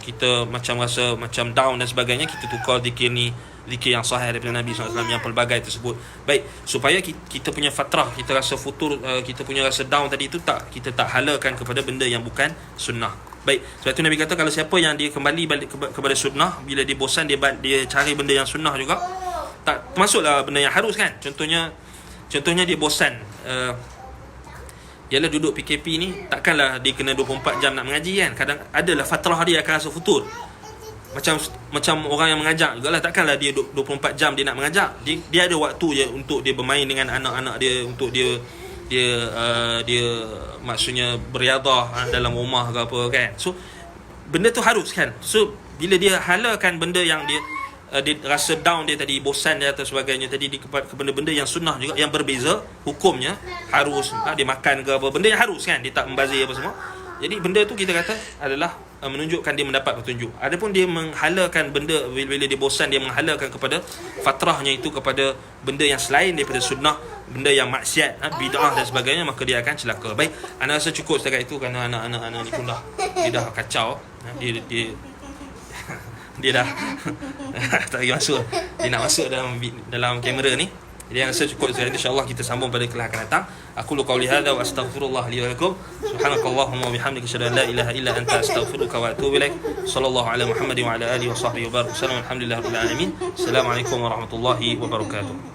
kita macam rasa macam down dan sebagainya, kita tukar zikir ni, zikir yang sahih daripada Nabi SAW yang pelbagai tersebut. Baik, supaya kita punya fatrah, kita rasa futur, kita punya rasa down tadi itu kita tak halakan kepada benda yang bukan sunnah. Baik, sebab itu Nabi kata, kalau siapa yang dia kembali balik kepada sunnah, bila dia bosan, dia cari benda yang sunnah juga, tak termasuklah benda yang harus kan. Contohnya dia bosan, ialah duduk PKP ni, takkanlah dia kena 24 jam nak mengaji kan. Kadang adalah fatrah dia akan rasa futur. Macam orang yang mengajar jugalah, takkanlah dia 24 jam dia nak mengajar. Dia ada waktu je untuk dia bermain dengan anak-anak dia, untuk dia maksudnya beriadah dalam rumah ke apa kan. So benda tu harus kan. So bila dia halalkan benda yang dia rasa down dia tadi, bosan dia atau sebagainya tadi, kepada benda-benda yang sunnah juga, yang berbeza hukumnya, harus dia makan ke apa, benda yang harus kan, dia tak membazir apa semua. Jadi benda tu kita kata adalah menunjukkan dia mendapat petunjuk. Adapun dia menghalalkan benda, bila dia bosan, dia menghalalkan kepada fatrahnya itu kepada benda yang selain daripada sunnah, benda yang maksiat, bid'ah dan sebagainya, maka dia akan celaka. Baik, anda rasa cukup setakat itu kerana anak-anak ni pun dah kacau. Dia dah tak lagi masuk. Dia nak masuk dalam kamera ni. Jadi yang rasa cukup sekali, insya-Allah kita sambung pada kelas akan datang. Aku qauli hadza wa astaghfirullah li wa lakum. Subhanakallahumma wa bihamdika asyhadu an la ilaha illa anta astaghfiruka wa atubu ilaik. Sallallahu ala Muhammadin wa ala alihi wa sahbihi wa barik. Alhamdulillahirabbil alamin. Assalamualaikum warahmatullahi wabarakatuh.